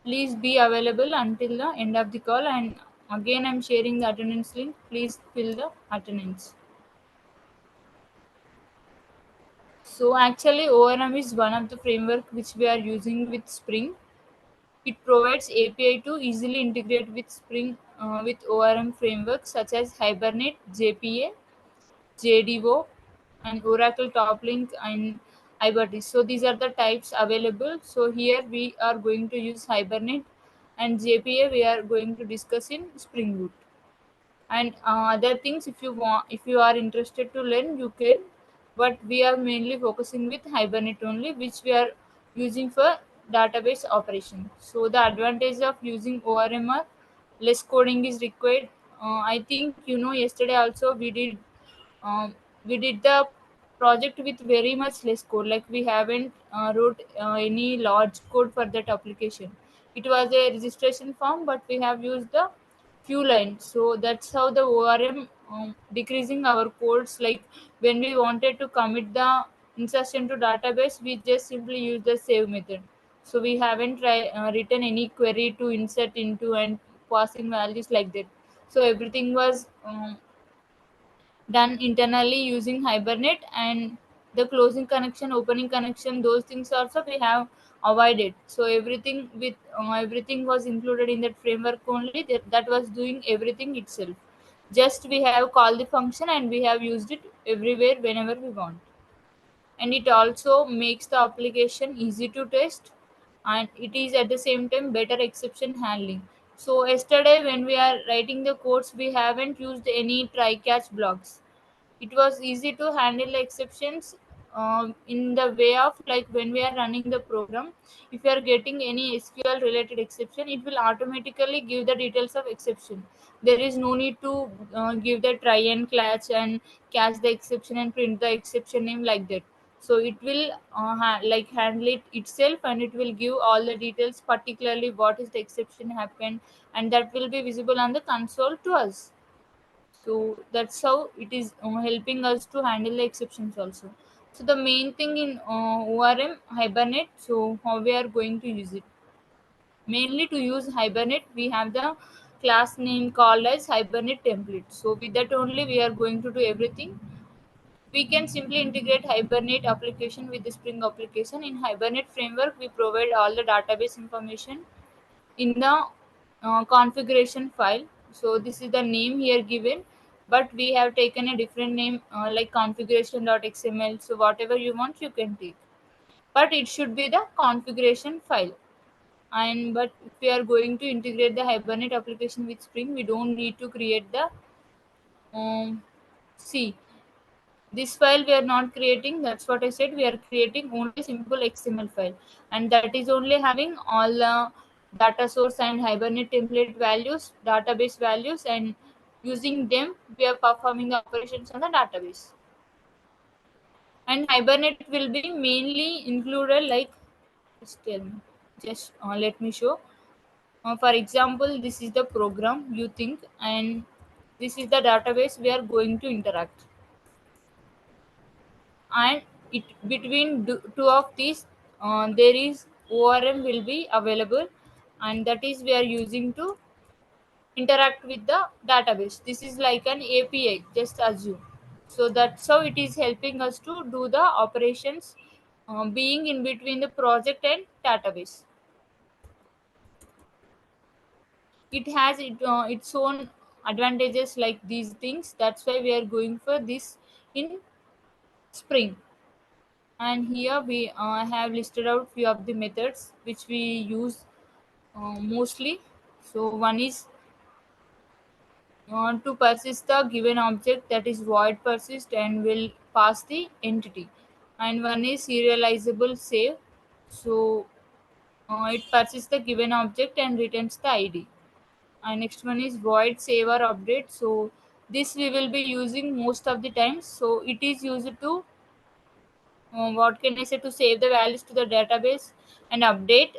Please be available until the end of the call, and again I'm sharing the attendance link. Please fill the attendance. So actually ORM is one of the framework which we are using with Spring. It provides API to easily integrate with Spring with ORM frameworks such as Hibernate, JPA, JDO, and Oracle Toplink and Ibertis. So these are the types available. So here we are going to use Hibernate, and JPA we are going to discuss in Spring Boot. And other things, if you want, if you are interested to learn, you can. But we are mainly focusing with Hibernate only, which we are using for database operation. So the advantage of using ORM are less coding is required. I think yesterday also um, we did the project with very much less code, like we haven't wrote any large code for that application. It was a registration form, but we have used the few lines. So that's how the ORM decreasing our codes. Like when we wanted to commit the insertion to database, we just simply use the save method. So we haven't written any query to insert into and passing values like that. So everything was done internally using Hibernate, and the closing connection, opening connection, those things also we have avoided. So everything was included in that framework only. That was doing everything itself. Just we have called the function and we have used it everywhere whenever we want. And it also makes the application easy to test, and it is at the same time better exception handling. So yesterday when we are writing the codes, we haven't used any try catch blocks. It was easy to handle exceptions in the way of, like, when we are running the program, if you are getting any SQL related exception, it will automatically give the details of exception. There is no need to give the try and catch the exception and print the exception name like that. So it will like handle it itself, and it will give all the details, particularly what is the exception happened, and that will be visible on the console to us. So that's how it is helping us to handle the exceptions also. So the main thing in ORM Hibernate, so how we are going to use it? Mainly to use Hibernate, we have the class name called as Hibernate template. So with that only we are going to do everything. We can simply integrate Hibernate application with the Spring application. In Hibernate framework, we provide all the database information in the configuration file. So this is the name here given, but we have taken a different name like configuration.xml. So whatever you want, you can take, but it should be the configuration file. And but if we are going to integrate the Hibernate application with Spring, we don't need to create the see, this file we are not creating. That's what I said, we are creating only simple XML file, and that is only having all the data source and Hibernate template values, database values, and using them we are performing the operations on the database. And Hibernate will be mainly included, like, just tell me, just let me show. For example, this is the program you think, and this is the database we are going to interact. And it between two of these, there is ORM will be available, and that is we are using to interact with the database. This is like an API, just assume. So that's how it is helping us to do the operations, being in between the project and database. It has its own advantages like these things. That's why we are going for this in Spring. And here we have listed out few of the methods which we use mostly. So one is to persist the given object, that is void persist and will pass the entity. And one is serializable save. So it persists the given object and returns the ID. And next one is void save or update. So this we will be using most of the times. So it is used to what can I say, to save the values to the database and update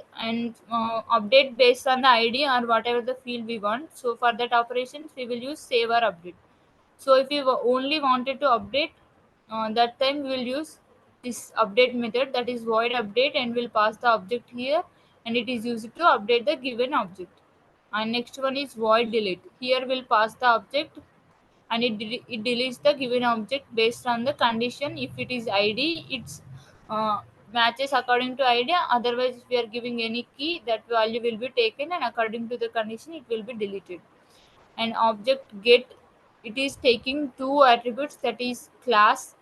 based on the ID or whatever the field we want. So for that operations we will use save or update. So if you only wanted to update, that time we will use this update method, that is void update, and will pass the object here and it is used to update the given object. And next one is void delete. Here we'll pass the object, and it deletes the given object based on the condition. If it is id, it's uh, matches according to id. Otherwise, if we are giving any key, that value will be taken, and according to the condition it will be deleted. And object get, it is taking two attributes, that is class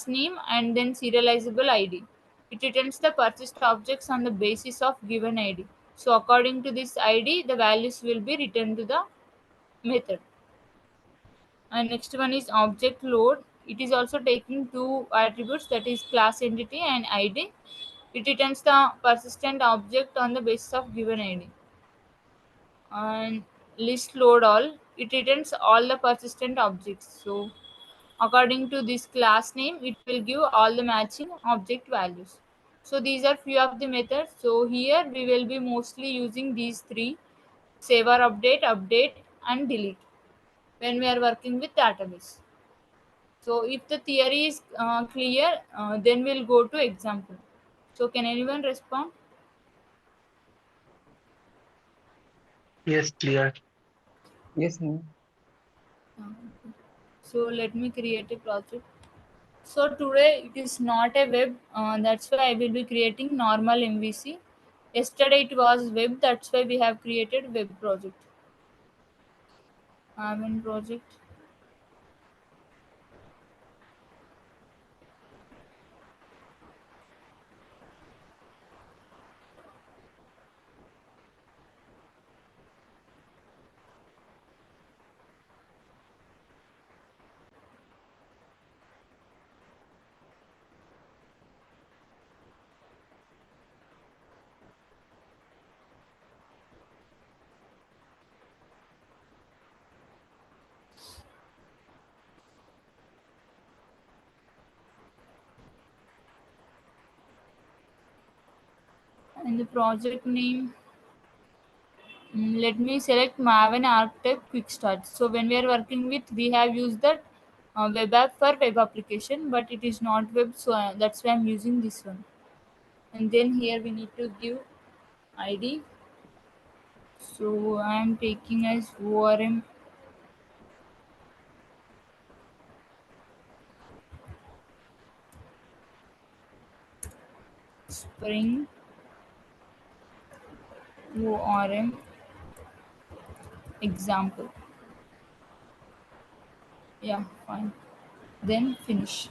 name and then serializable id. It returns the persist objects on the basis of given id. So according to this id, the values will be returned to the method. And next one is object load. It is also taking two attributes, that is class entity and id. It returns the persistent object on the basis of given id. And list load all, it returns all the persistent objects. So according to this class name, it will give all the matching object values. So these are few of the methods. So here we will be mostly using these three: save or update, update, and delete, when we are working with database. So if the theory is clear, then we'll go to example. So can anyone respond? Yes, clear. Yes, ma'am. Uh, So let me create a project. So today it is not a web, that's why I will be creating normal MVC. Yesterday it was web, that's why we have created web project. In project. And the project name, let me select Maven Archetype Quick Start. So when we are working with, we have used that web app for web application, but it is not web, so that's why I'm using this one. And then here we need to give id. So I am taking as ORM Spring ORM example. Yeah, fine. Then finish.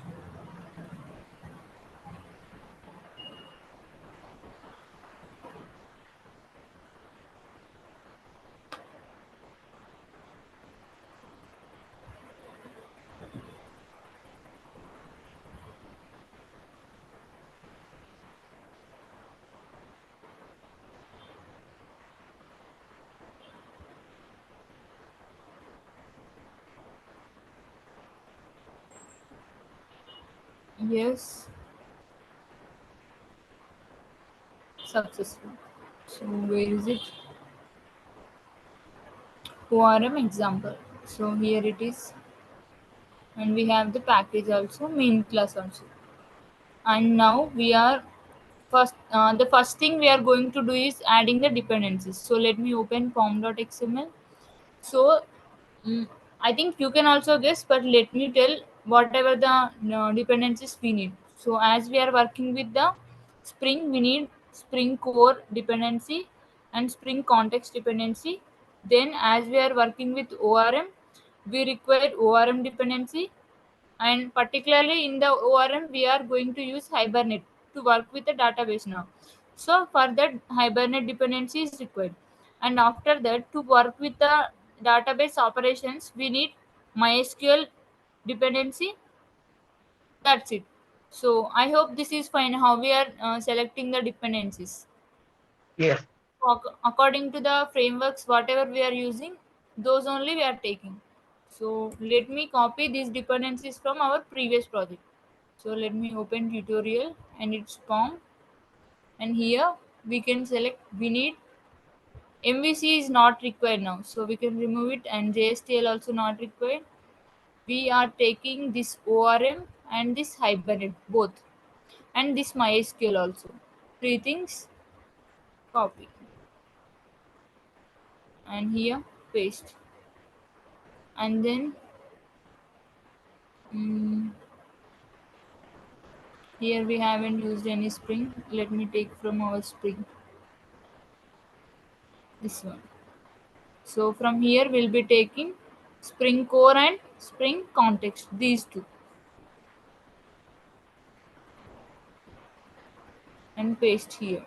Yes, successful. So where is it? ORM example. So here it is, and we have the package also, main class also. And now we are the first thing we are going to do is adding the dependencies. So let me open pom.xml. So mm, I think you can also guess, but let me tell whatever the dependencies we need. So as we are working with the Spring, we need Spring Core dependency and Spring Context dependency. Then as we are working with ORM, we require ORM dependency, and particularly in the ORM, we are going to use Hibernate to work with the database now. So for that, Hibernate dependency is required. And after that, to work with the database operations, we need MySQL dependency. That's it. So I hope this is fine how we are selecting the dependencies. Yes. According to the frameworks, whatever we are using, those only we are taking. So let me copy these dependencies from our previous project. So let me open tutorial and its form, and here we can select, we need MVC is not required now, so we can remove it, and JSTL also not required. We are taking this ORM and this Hibernate both, and this MySQL also. Three things. copy, and here paste. And then mm, here we haven't used any spring. Let me take from our spring, this one. So from here we'll be taking spring core and spring context, these two, and paste here.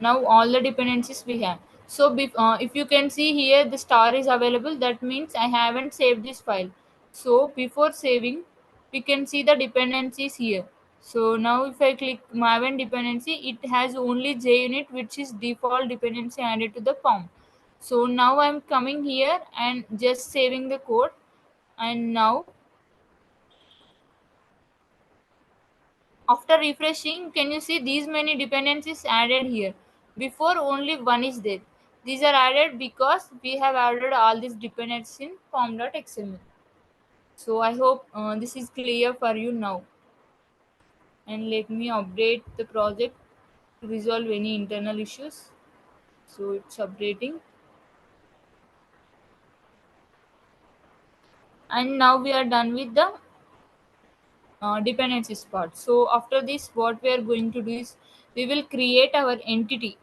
Now all the dependencies we have. So if you can see here the star is available, that means I haven't saved this file. So before saving, we can see the dependencies here. So now if I click maven dependency, it has only JUnit, which is default dependency added to the POM. So now I'm coming here and just saving the code. And now after refreshing, can you see these many dependencies added here? Before only one is there. These are added because we have added all these dependencies in form.xml. So I hope this is clear for you now. And let me update the project to resolve any internal issues. So it's updating. And now we are done with the dependencies part. So after this, what we are going to do is we will create our entity,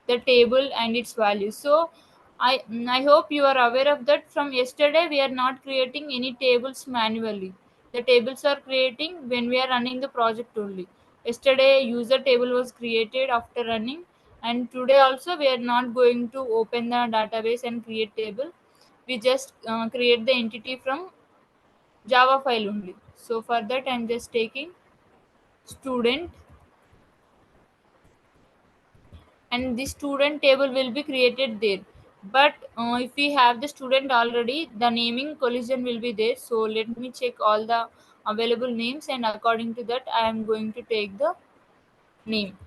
the table and its value. So I hope you are aware of that. From yesterday we are not creating any tables manually. The tables are creating when we are running the project only. Yesterday user table was created after running, and today also we are not going to open the database and create table. We just create the entity from Java file only. So for that I'm just taking student, and the student table will be created there. But if we have the student already, the naming collision will be there. So let me check all the available names, and according to that I am going to take the name.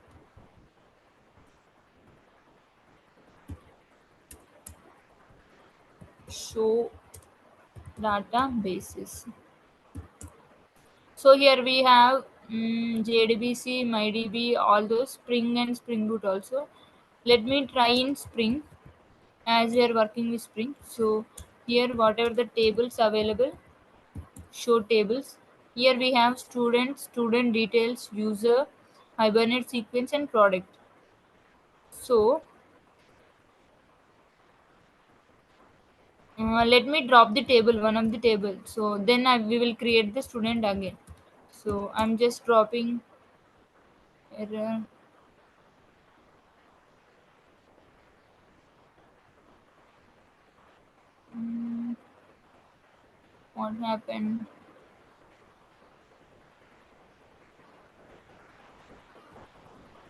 Show databases. So here we have JDBC, MyDB, all those, Spring and Spring Boot also. Let me try in Spring, as we are working with Spring. So here whatever the tables available, show tables. Here we have student, student details, user, Hibernate sequence, and product. So let me drop the table, one of the table. So then we will create the student again. So I'm just dropping error. Mm, what happened?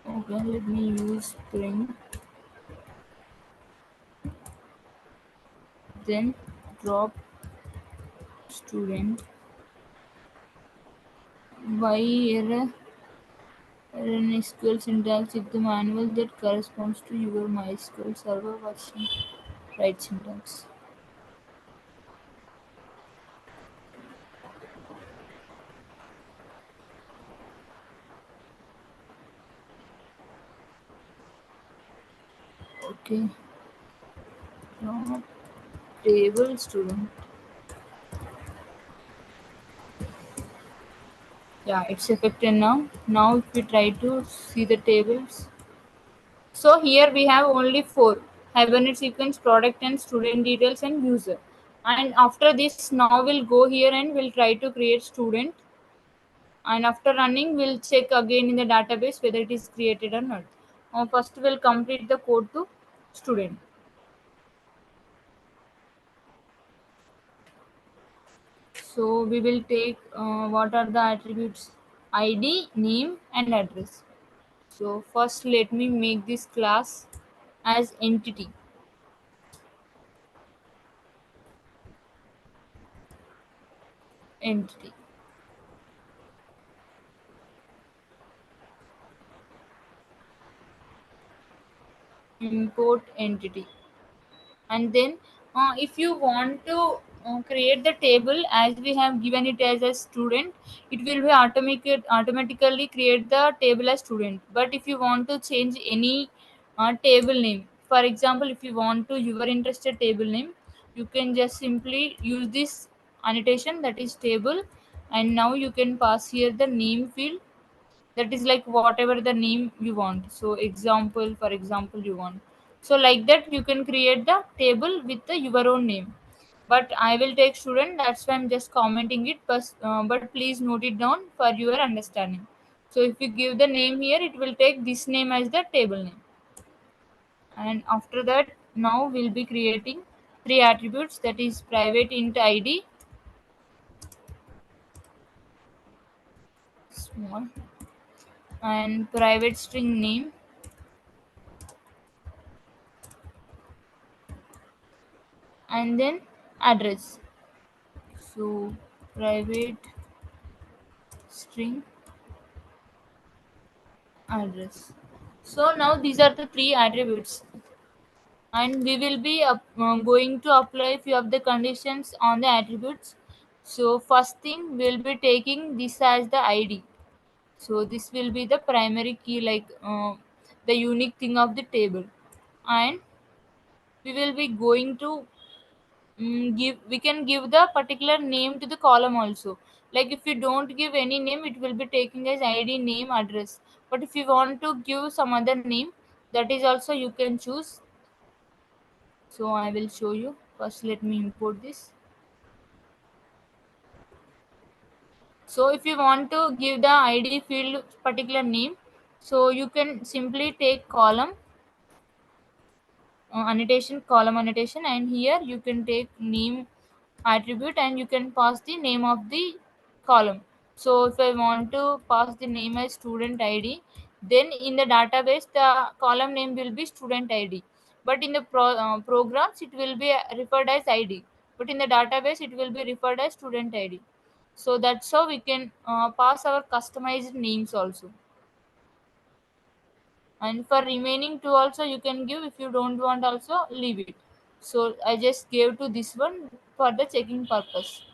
Okay, let me use Spring. Then drop student. Why error? An SQL syntax is the manual that corresponds to your MySQL server version. Right syntax. Okay. Now, table student. Yeah, it's affected now. Now, if we try to see the tables, so here we have only four: Hibernate sequence, product, and student details and user. And after this, now we'll go here and we'll try to create student. And after running, we'll check again in the database whether it is created or not. First, we'll complete the code to student. So we will take what are the attributes: ID, name, and address. So first let me make this class as entity, import entity. And then if you want to create the table as we have given it as a student, it will be automatically create the table as student. But if you want to change any table name, for example, if you want to your interested table name, you can just simply use this annotation, that is table, and now you can pass here the name field, that is like whatever the name you want. So example, for example, you want, so like that you can create the table with the your own name. But I will take student, that's why I'm just commenting it, but please note it down for your understanding. So if you give the name here, it will take this name as the table name. And after that, now we'll be creating three attributes, that is private int id, small, and private string name, and then address. So private string address. So now these are the three attributes, and we will be going to apply few of the conditions on the attributes. So first thing, we'll be taking this as the id. So this will be the primary key, like the unique thing of the table. And we will be going to give, we can give the particular name to the column also. Like if you don't give any name, it will be taking as id name address. But if you want to give some other name, that is also you can choose. So I will show you. First let me import this. So if you want to give the id field particular name, so you can simply take column annotation, column annotation, and here you can take name attribute and you can pass the name of the column. So if I want to pass the name as student id, then in the database the column name will be student id, but in the programs it will be referred as id, but in the database it will be referred as student id. So that's how we can pass our customized names also. And for remaining two also you can give, if you don't want also leave it. So I just gave to this one for the checking purpose.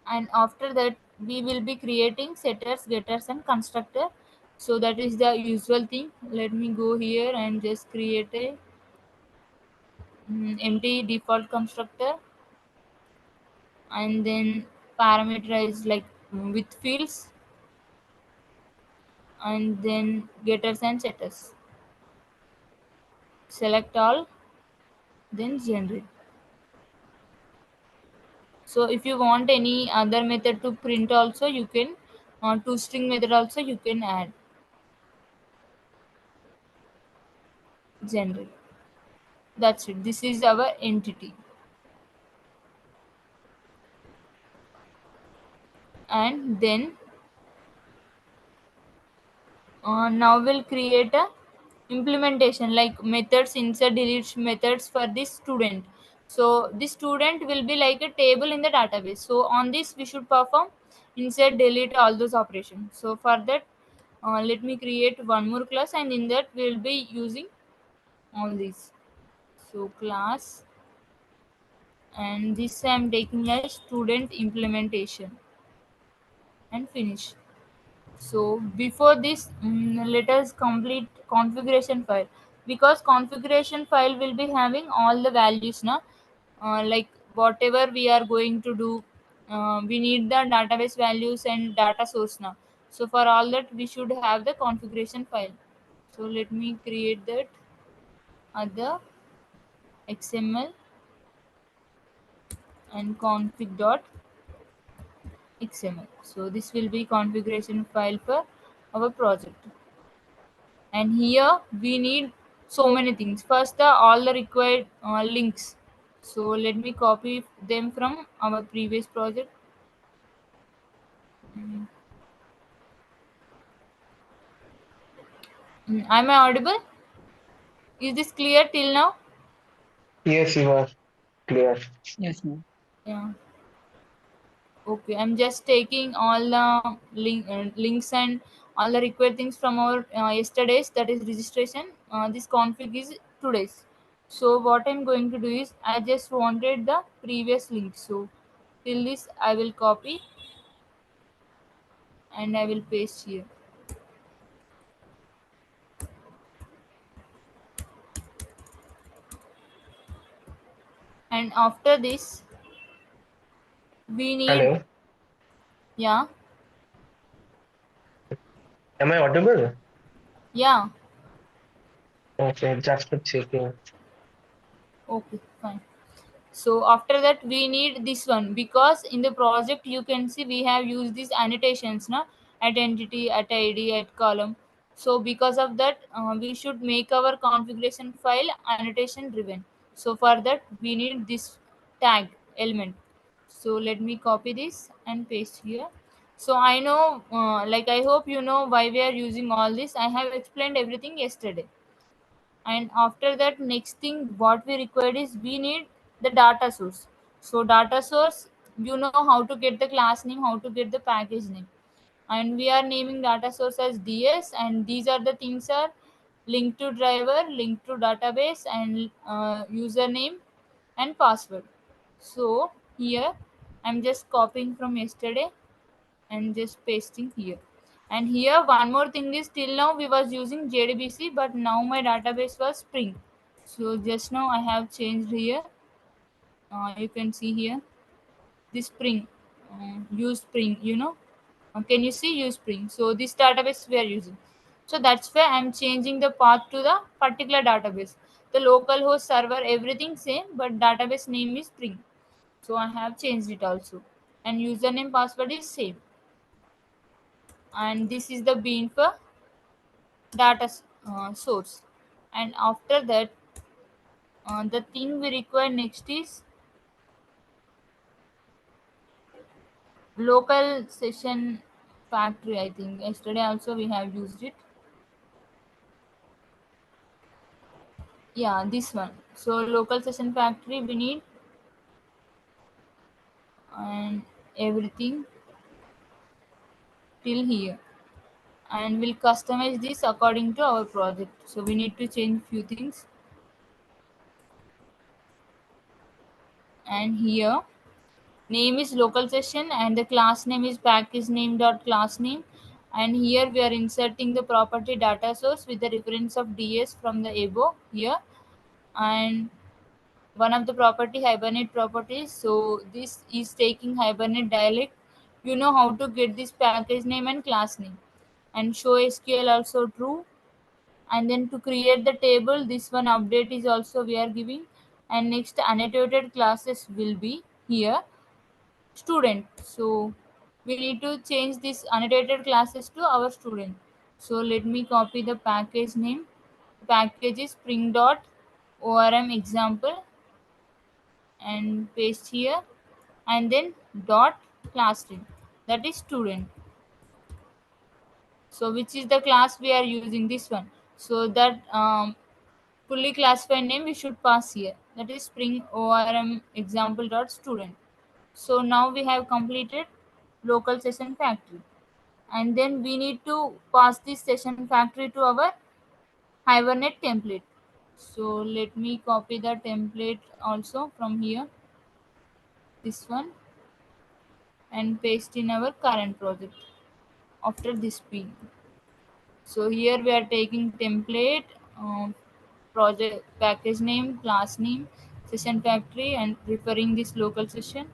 And after that we will be creating setters, getters, and constructor. So that is the usual thing. Let me go here and just create a empty default constructor, and then parameterize like with fields, and then getters and setters, select all, then generate. So if you want any other method to print also, you can to string method also you can add, generate. That's it. This is our entity. And then now we'll create a implementation like methods, insert, delete methods for this student. So this student will be like a table in the database. So on this we should perform insert, delete, all those operations. So for that, let me create one more class, and in that we'll be using all these. So class, and this I'm taking as student implementation, and finish. So before this, let us complete configuration file, because configuration file will be having all the values now. Like whatever we are going to do, we need the database values and data source now. So for all that, we should have the configuration file. So let me create that other XML and config.xml. So this will be configuration file for our project. And here we need so many things. First, the all the required links. So let me copy them from our previous project. Am I audible? Is this clear till now? Yes, you are clear. Yes, ma'am. Yeah. Okay, I'm just taking all the links and all the required things from our yesterday's, that is registration. This config is today's. So what I'm going to do is I just wanted the previous link. So till this I will copy and I will paste here. And after this we need, Hello. yeah, Am I audible? yeah, Okay, just checking. okay, fine. So after that we need this one, because in the project you can see we have used these annotations na, at entity, at id, at column. So because of that we should make our configuration file annotation driven. So for that we need this tag element. So let me copy this and paste here. So I know, like I hope you know why we are using all this. I have explained everything yesterday. And after that, next thing what we required is we need the data source. So data source, you know how to get the class name, how to get the package name. And we are naming data source as ds, and these are the things are link to driver, link to database, and username and password. So here I'm just copying from yesterday and just pasting here. And here one more thing is, till now we was using JDBC, but now my database was Spring. So just now I have changed here. You can see here this Spring, use Spring. Can you see use Spring? So this database we are using. So that's why I'm changing the path to the particular database. The local host server everything same, but database name is Spring. So I have changed it also, and username password is same. And this is the bean for data source. And after that the thing we require next is local session factory. I think yesterday also we have used it. Yeah, this one. So local session factory we need, and everything till here, and we'll customize this according to our project. So we need to change few things. And here name is local session and the class name is package name dot class name. And here we are inserting the property data source with the reference of ds from the above here. And one of the property hibernate properties, so this is taking hibernate dialect. You know how to get this package name and class name. And show sql also true. And then to create the table, this one update is also we are giving. And next annotated classes will be here student. So we need to change this annotated classes to our student. So let me copy the package name. Package is spring dot orm example and paste here. And then dot class name, that is student. So which is the class we are using, this one. So that fully classified name we should pass here, that is spring orm example dot student. So now we have completed local session factory. And then we need to pass this session factory to our hibernate template. So let me copy the template also from here, this one, and paste in our current project after this pin. So here we are taking template, project package name, class name, session factory, and referring this local session.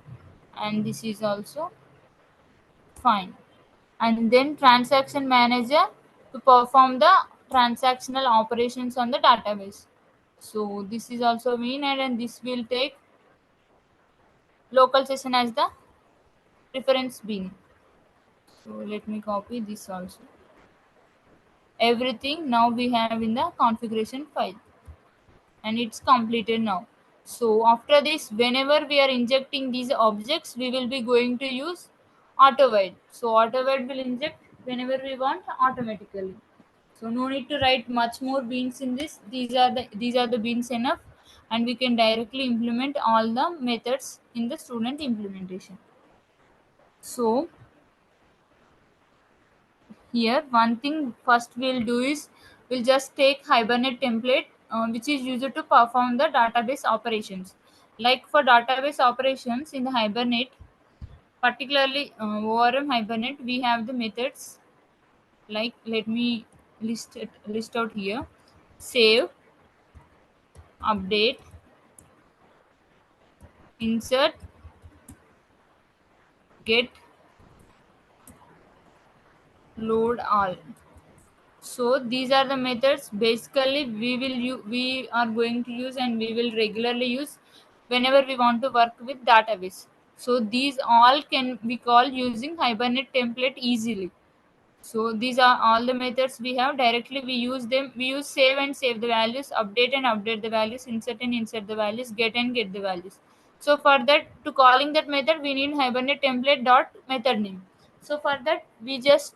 And this is also fine. And then transaction manager to perform the transactional operations on the database. So this is also mean, and this will take local session as the reference bean. So let me copy this also. Everything now we have in the configuration file, and it's completed now. So after this, whenever we are injecting these objects, we will be going to use auto So auto will inject whenever we want automatically. So no need to write much more beans in this. These are the beans enough, and we can directly implement all the methods in the student implementation. So here one thing first we'll do is we'll just take hibernate template which is used to perform the database operations. Like for database operations in the Hibernate, particularly ORM Hibernate, we have the methods like, let me list out here: save, update, insert, get, load all. So these are the methods basically we are going to use and we will regularly use whenever we want to work with database. So these all can be called using Hibernate template easily. So these are all the methods we have. Directly we use them. We use save and save the values, update and update the values, insert and insert the values, get and get the values. So for that, to calling that method, we need Hibernate template dot method name. So for that, we just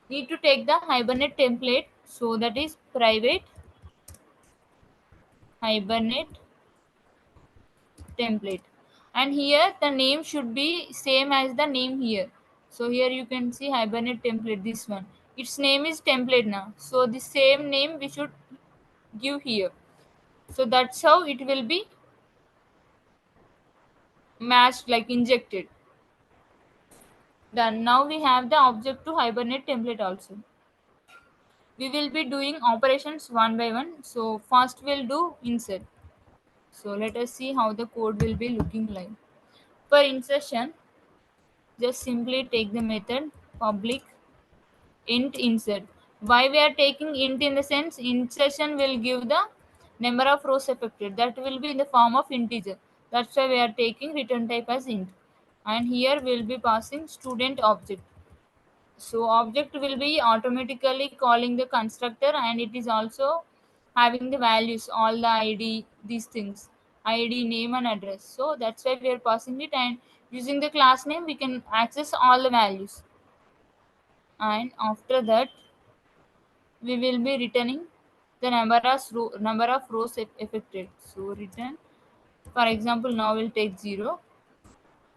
need to take the Hibernate template. So that is private Hibernate template, and here the name should be same as the name here. So here you can see Hibernate template, this one, its name is template now, so the same name we should give here. So that's how it will be matched, like injected. Done. Now we have the object to Hibernate template also. We will be doing operations one by one. So first we'll do insert. So let us see how the code will be looking like. For insertion, just simply take the method public int insert. Why we are taking int? In the sense, insertion will give the number of rows affected, that will be in the form of integer. That's why we are taking return type as int, and here we'll be passing student object. So object will be automatically calling the constructor, and it is also having the values, all the id, these things, id, name and address. So that's why we are passing it, and using the class name we can access all the values. And after that, we will be returning the number of rows affected. So return, for example, now we'll take 0.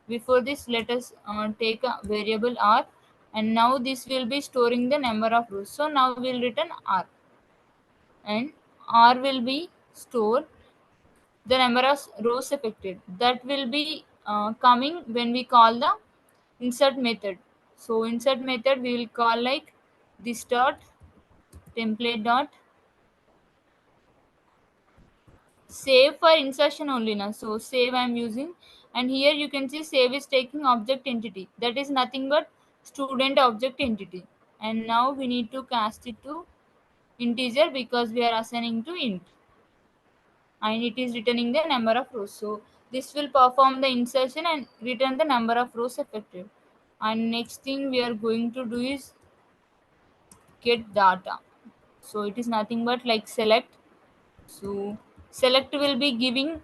Before this, let us take a variable r, and now this will be storing the number of rows. So now we'll return r, and r will be store the number of rows affected. That will be coming when we call the insert method. So insert method we will call like this dot template dot save, for insertion only now. So save I'm using, and here you can see save is taking object entity, that is nothing but student object entity. And now we need to cast it to integer because we are assigning to int, and it is returning the number of rows. So this will perform the insertion and return the number of rows affected. And next thing we are going to do is get data. So it is nothing but like select. So select will be giving,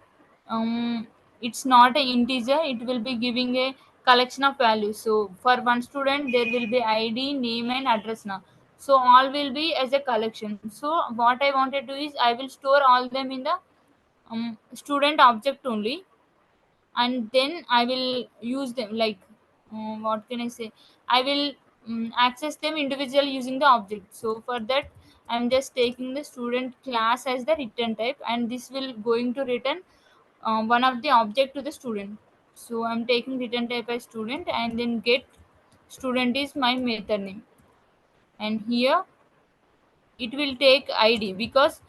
it's not an integer, it will be giving a collection of values. So for one student there will be id, name and address now. So all will be as a collection. So what I want to do is I will store all them in the student object only, and then I will use them like, what can I say? I will access them individually using the object. So for that, I'm just taking the student class as the return type, and this will going to return one of the object to the student. So I'm taking return type as student, and then get student is my method name, and here it will take id because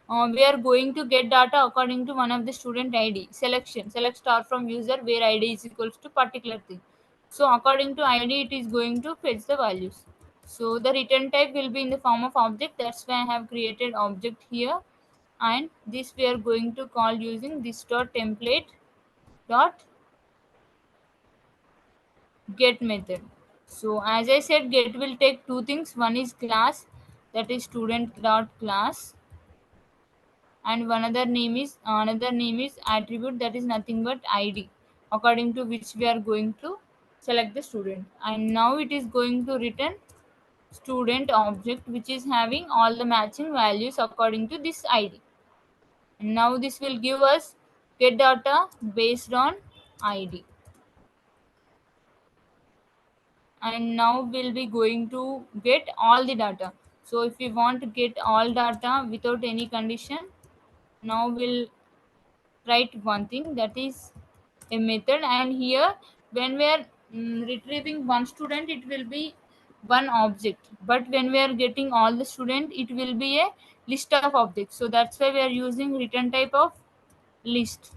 we are going to get data according to one of the student id selection, select star from user where id is equals to particular thing. So according to id it is going to fetch the values. So the return type will be in the form of object, that's why I have created object here, and this we are going to call using this dot template dot get method. So as I said, get will take two things. One is class, that is student dot class, and another name is attribute, that is nothing but id, according to which we are going to select the student. And now it is going to return student object which is having all the matching values according to this id. And now this will give us get data based on id. And now we'll be going to get all the data. So if we want to get all data without any condition, now we'll write one thing, that is a method. And here when we are retrieving one student, it will be one object, but when we are getting all the student, it will be a list of objects. So that's why we are using return type of list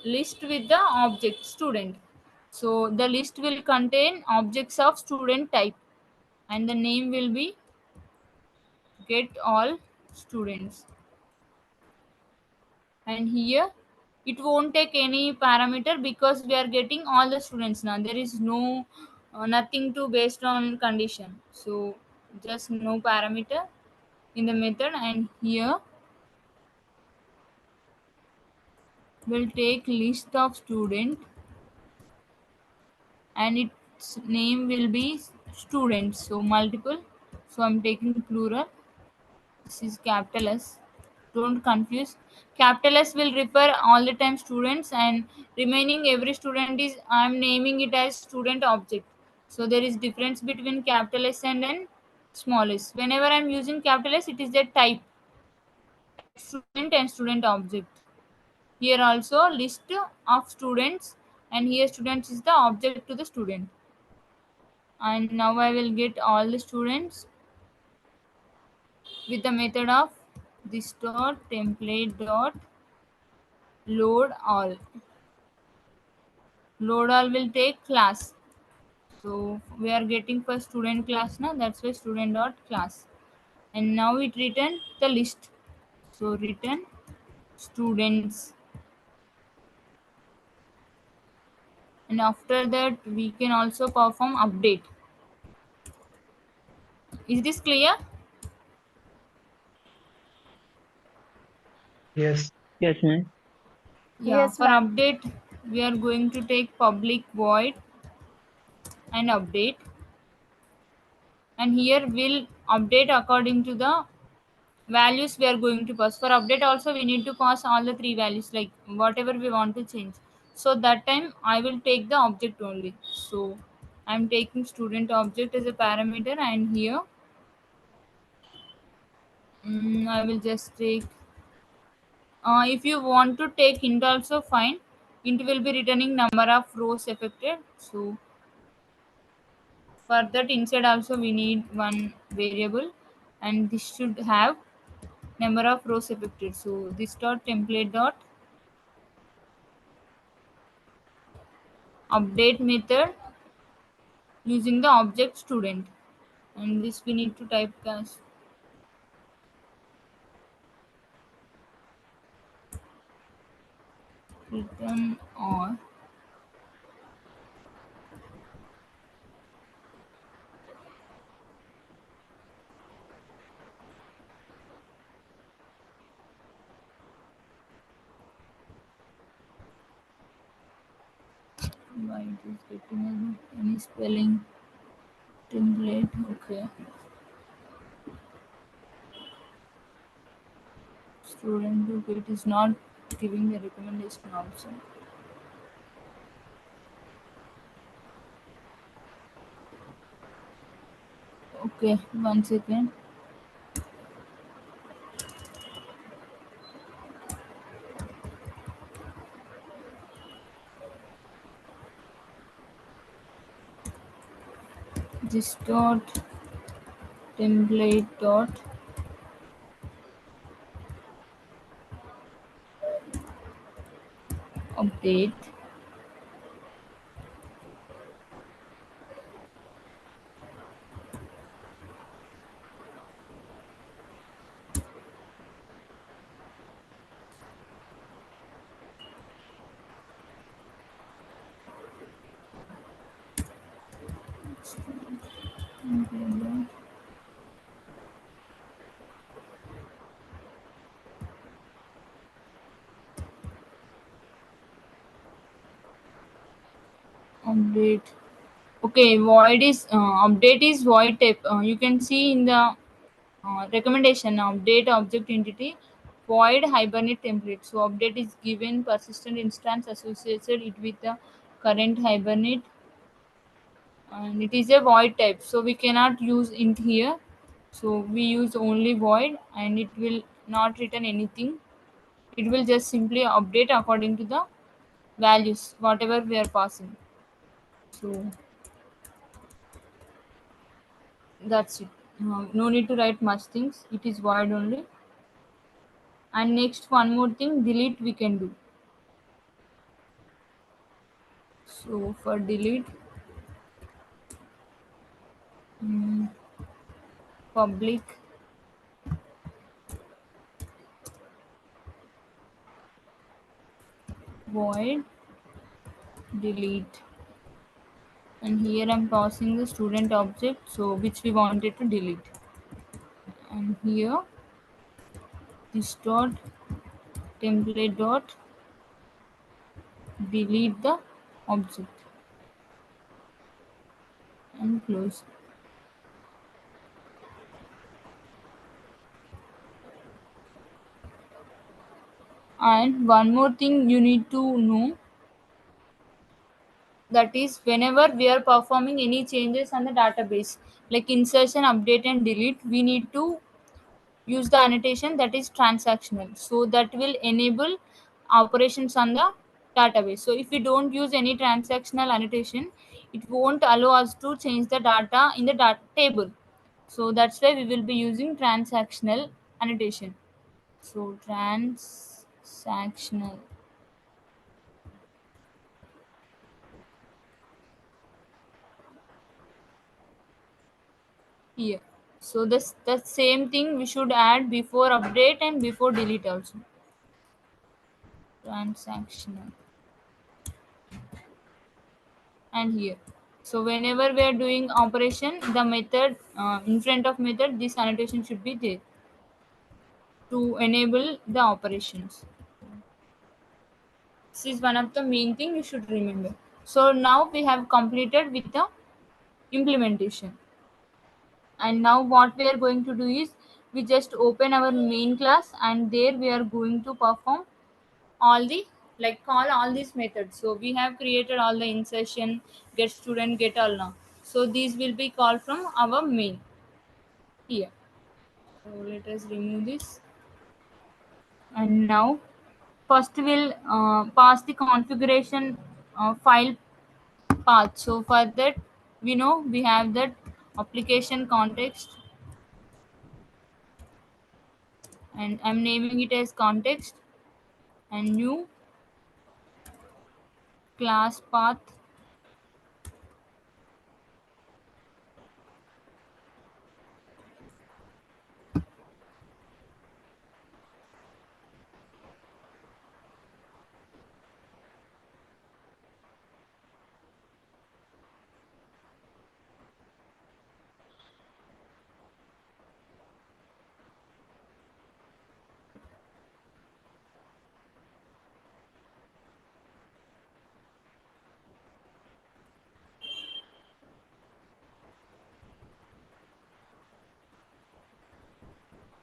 with the object student. So the list will contain objects of student type, and the name will be get all students. And here it won't take any parameter because we are getting all the students. Now there is no nothing to based on condition, so just no parameter in the method. And here we'll take list of student, and its name will be students, so multiple. So I'm taking plural. This is capital S. Don't confuse. Capital S will refer all the time students, and remaining every student is I'm naming it as student object. So there is difference between capital S and then small s. Whenever I'm using capital S, it is the type like student and student object. Here also list of students, and here students is the object to the student. And now I will get all the students with the method of this dot template dot load all. Load all will take class. So we are getting for student class now, that's why student dot class. And now it return the list. So return students. And after that we can also perform update. Is this clear? Yes. Yes, ma'am. Yeah, Yes, for ma'am. update we are going to take public void and update. And here we'll update according to the values we are going to pass. For update also we need to pass all the three values, like whatever we want to change. So that time I will take the object only. So I'm taking student object as a parameter, and here I will just take if you want to take int also fine. Int will be returning number of rows affected. So for that inside also we need one variable, and this should have number of rows affected. So this dot template dot update method using the object student, and this we need to type as return or why it is getting any spelling template. Okay, student, okay, it is not giving the recommendation also. Okay, one second. This dot template dot update update. Okay, void is update is void type. You can see in the recommendation update object entity void hibernate template. So update is given persistent instance associated it with the current hibernate and it is a void type, so we cannot use int here. So we use only void, and it will not return anything. It will just simply update according to the values whatever we are passing. So that's it. No need to write much things, it is void only. And next, one more thing, delete we can do. So for delete, mm, public void delete, and here I'm passing the student object, so which we wanted to delete. And here this dot template dot delete the object and close. And one more thing you need to know, that is whenever we are performing any changes on the database like insertion, update and delete, we need to use the annotation that is transactional, so that will enable operations on the database. So if we don't use any transactional annotation, it won't allow us to change the data in the data table. So that's why we will be using transactional annotation. So transactional here. So this the same thing we should add before update and before delete also. Transactional and here. So whenever we are doing operation, the method in front of method, this annotation should be there to enable the operations. This is one of the main thing you should remember. So now we have completed with the implementation. And now what we are going to do is, we just open our main class, and there we are going to perform all the, like, call all these methods. So we have created all the insertion, get student, get all now. So these will be called from our main here. So let us remove this. And now first we'll pass the configuration file path. So for that, we know we have that application context, and I'm naming it as context, and new class path.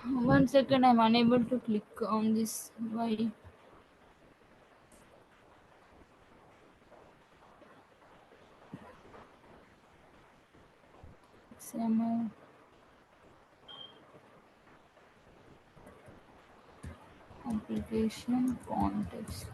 One second, I'm unable to click on this. Why? XML application context.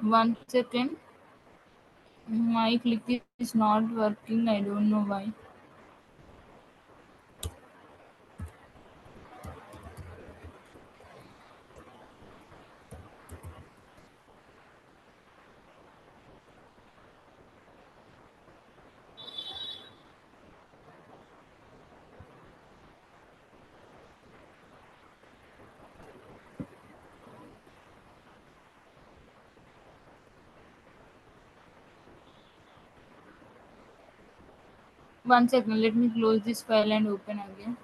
One second. My click is not working. I don't know why. One second, let me close this file and open again.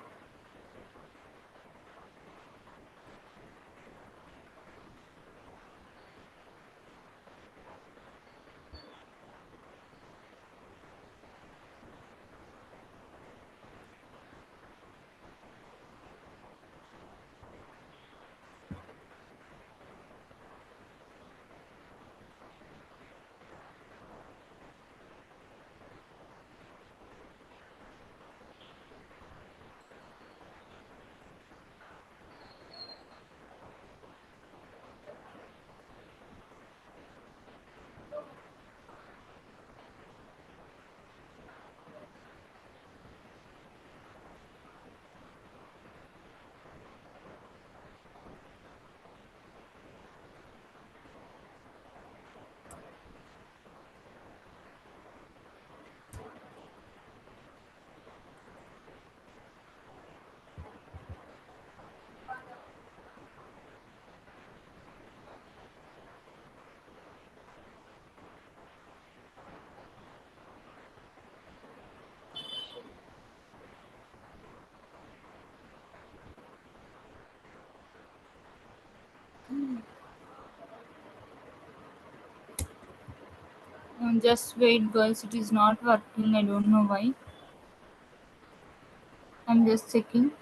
Just wait, girls. It is not working. I don't know why. I'm just checking.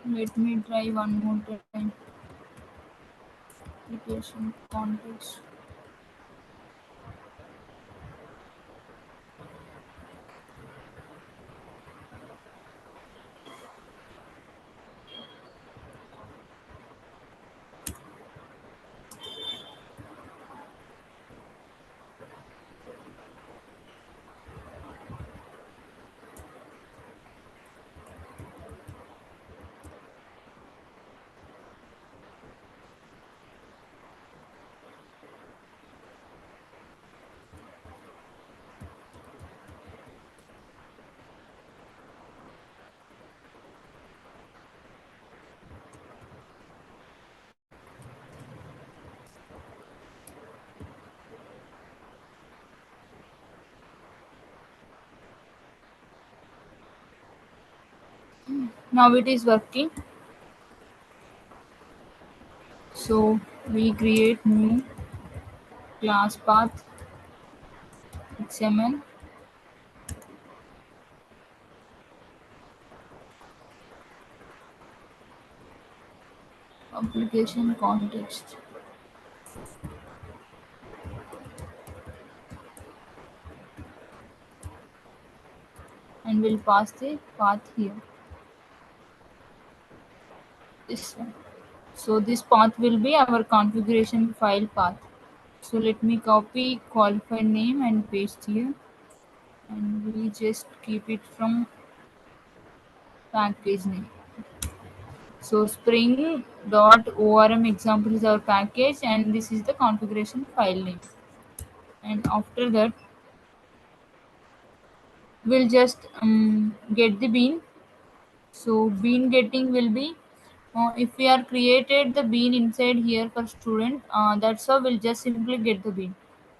Let me try one more time. Application context. Now it is working. So we create new class path XML application context and we'll pass the path here. This one. So this path will be our configuration file path. So let me copy qualified name and paste here, and we just keep it from package name. So spring.orm example is our package and this is the configuration file name. And after that we'll just get the bean. So bean getting will be if we are created the bean inside here for student, that's how we'll just simply get the bean.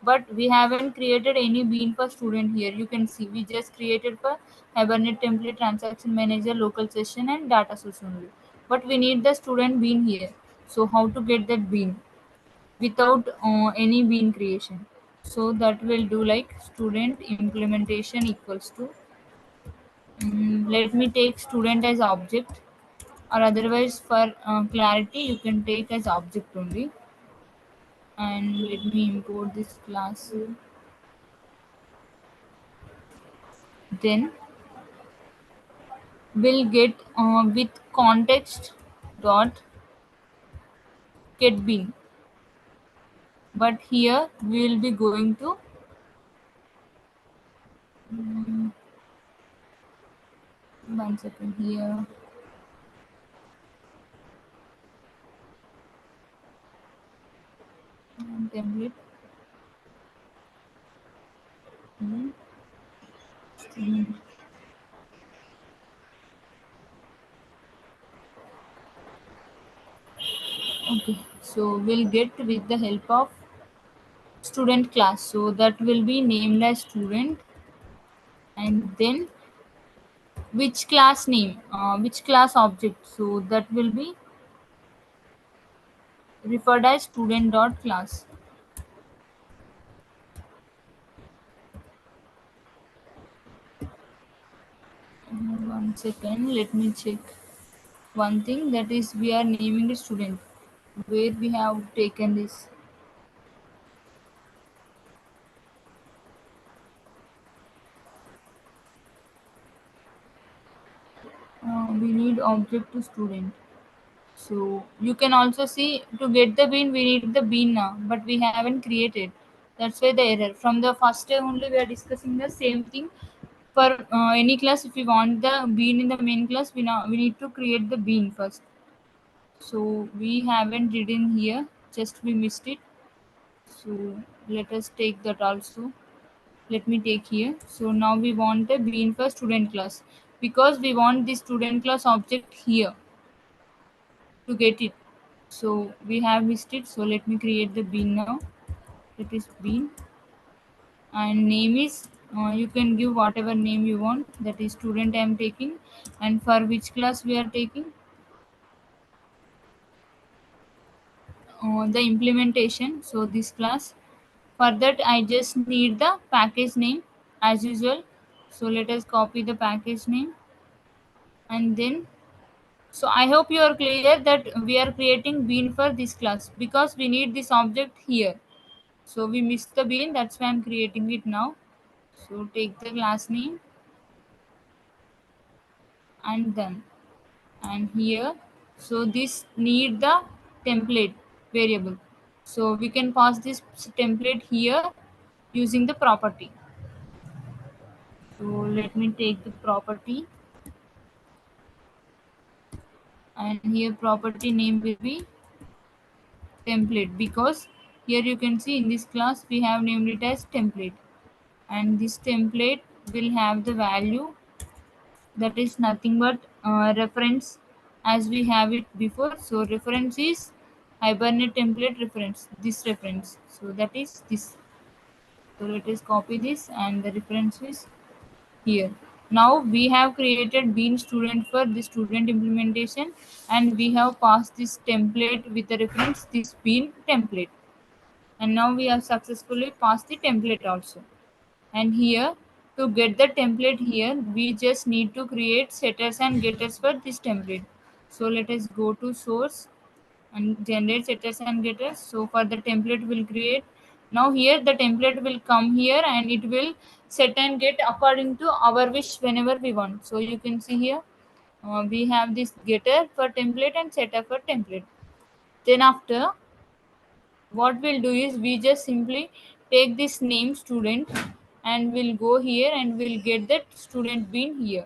but we haven't created any bean for student here. You can see we just created for Hibernate template, transaction manager, local session, and data source only. But we need the student bean here. So how to get that bean without any bean creation? So that will do like student implementation equals to, let me take student as object, or otherwise for clarity you can take as object only. And let me import this class. Then we'll get with context dot get bean, but here we will be going to, mm, 1 second here, template. mm, mm, okay, so we'll get with the help of student class, so that will be named as student. And then which class name, which class object, so that will be referred as student dot class. 1 second, let me check one thing, that is we are naming the student, where we have taken this. We need object to student. So you can also see, to get the bean we need the bean now, but we haven't created. That's why the error. From the first day only we are discussing the same thing. For any class, if we want the bean in the main class, we need to create the bean first. So we haven't did in here, just we missed it. So let us take that also. Let me take here. So now we want a bean for student class, because we want the student class object here to get it. So we have missed it. So let me create the bean now. It is bean, and name is, you can give whatever name you want. That is student I am taking, and for which class we are taking, the implementation. So this class. For that I just need the package name as usual. So let us copy the package name, and then, so I hope you are clear that we are creating bean for this class because we need this object here. So we missed the bean, that's why I'm creating it now. So take the class name and done. And here, so this need the template variable. So we can pass this template here using the property. So let me take the property, and here property name will be template, because here you can see in this class we have named it as template, and this template will have the value that is nothing but reference, as we have it before. So reference is Hibernate template reference, this reference, so that is this. So let us copy this, and the reference is here. Now we have created bean student for the student implementation, and we have passed this template with the reference this bean template, and now we have successfully passed the template also. And here, to get the template here, we just need to create setters and getters for this template. So let us go to source and generate setters and getters. So for the template we'll create, now here the template will come here and it will set and get according to our wish whenever we want. So you can see here, we have this getter for template and setter for template. Then after, what we'll do is we just simply take this name student, and we'll go here and we'll get that student bean here.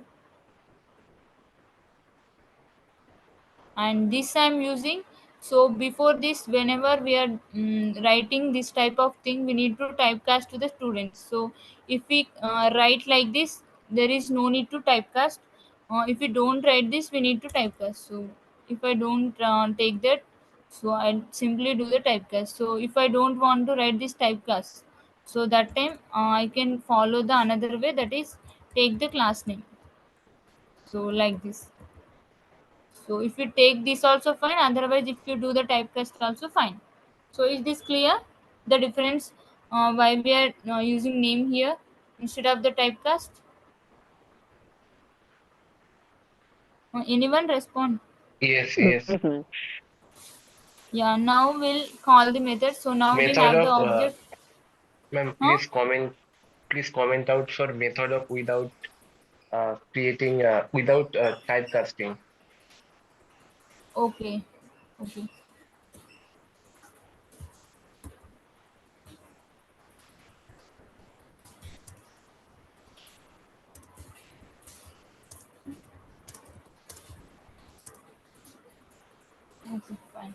And this I'm using. So before this, whenever we are writing this type of thing, we need to typecast to the students. So if we write like this, there is no need to typecast. If we don't write this, we need to typecast. So if I don't take that, so I'll simply do the typecast. So if I don't want to write this typecast, So that time I can follow the another way, that is take the class name. So like this. So if you take this also fine, otherwise if you do the typecast also fine. So is this clear? The difference, why we are using name here instead of the typecast? Anyone respond? Yes, yes. Yes, ma'am. Yeah, now we'll call the method. So now we Method have the of, object. ma'am, Huh? please comment out for method of without creating, without typecasting. Okay. Okay. Okay, fine.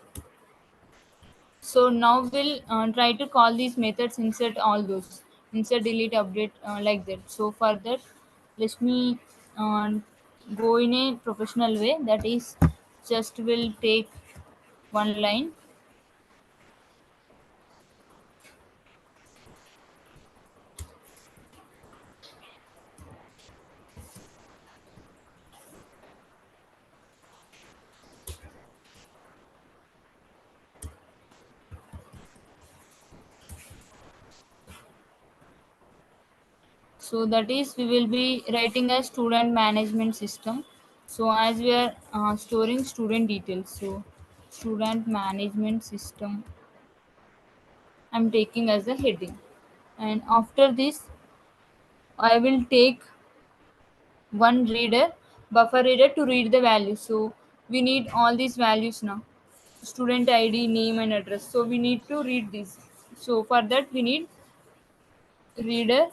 So now we'll try to call these methods, insert all those, insert, delete, update, like that. So for that, let me uh, go in a professional way. That is, just will take one line. So that is, we will be writing a student management system. So as we are storing student details, so student management system, I'm taking as a heading. And after this, I will take one reader, buffer reader, to read the values. So we need all these values now, student id, name and address. So we need to read this. So for that we need reader,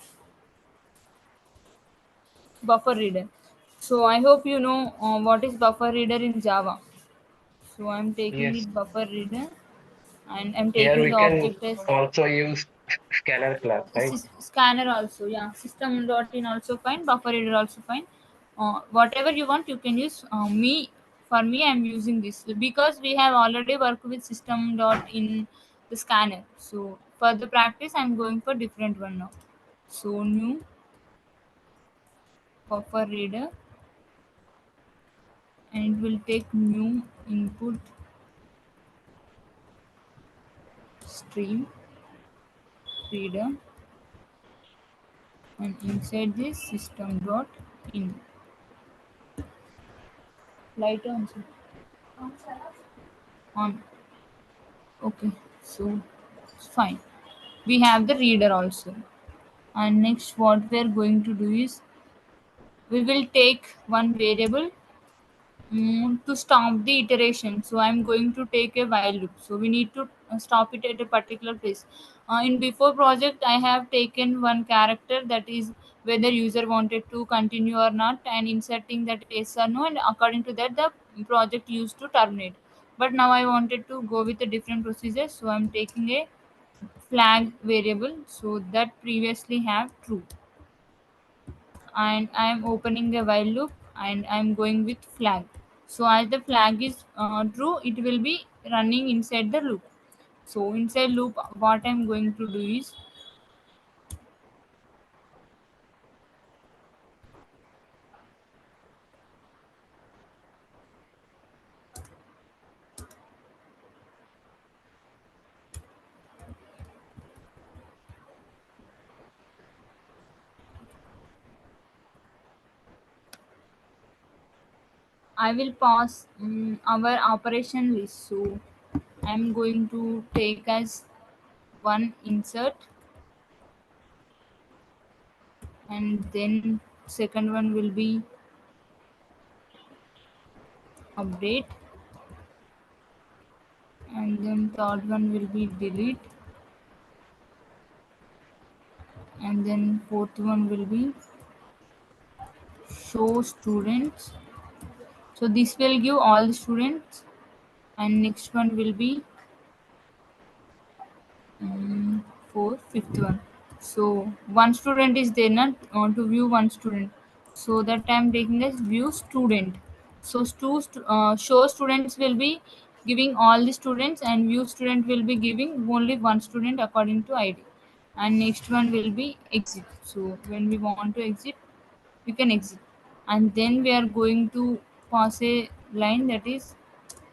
buffer reader. So I hope you know what is buffer reader in Java. So I'm taking Yes. it buffer reader, and I'm Here taking we the can object as also use scanner class, right? scanner also. Yeah, system.in also fine, buffer reader also fine. Whatever you want you can use. For me I'm using this because we have already worked with system.in, the scanner. So for the practice I'm going for different one now. So new buffer reader, and it will take new input stream reader, and inside this system.in. Light on, sir. On. Okay, so it's fine. We have the reader also. And next what we are going to do is, we will take one variable to stop the iteration. So I'm going to take a while loop. So we need to stop it at a particular place. In before project I have taken one character, that is whether user wanted to continue or not, and inserting that yes or no, and according to that the project used to terminate. But now I wanted to go with a different procedure, so I'm taking a flag variable, so that previously have true, and I'm opening a while loop, and I'm going with flag. So as the flag is true, it will be running inside the loop. So inside loop what I'm going to do is, I will pass our operation list. So I'm going to take as one insert, and then second one will be update, and then third one will be delete, and then fourth one will be show students. So this will give all the students, and next one will be for fifth one. So one student is there, not to view one student. So that I'm taking as view student. So show students will be giving all the students, and view student will be giving only one student according to ID. and next one will be exit. So when we want to exit, we can exit, and then we are going to pass a line that is